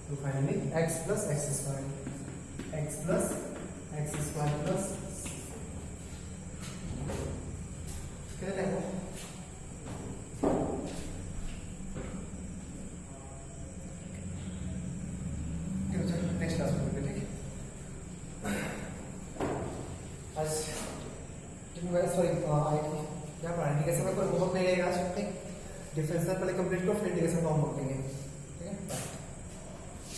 तो finally x plus x square plus क्या देखो नेक्स्ट क्लास में, ठीक है, सॉरी क्या पढ़ा, इंटीग्रेशन का कोई होमवर्क नहीं रहेगा आज, ठीक, डिफरेंशियल पहले कंप्लीट करो, फिर इंटीग्रेशन का होमवर्क देंगे, ठीक है।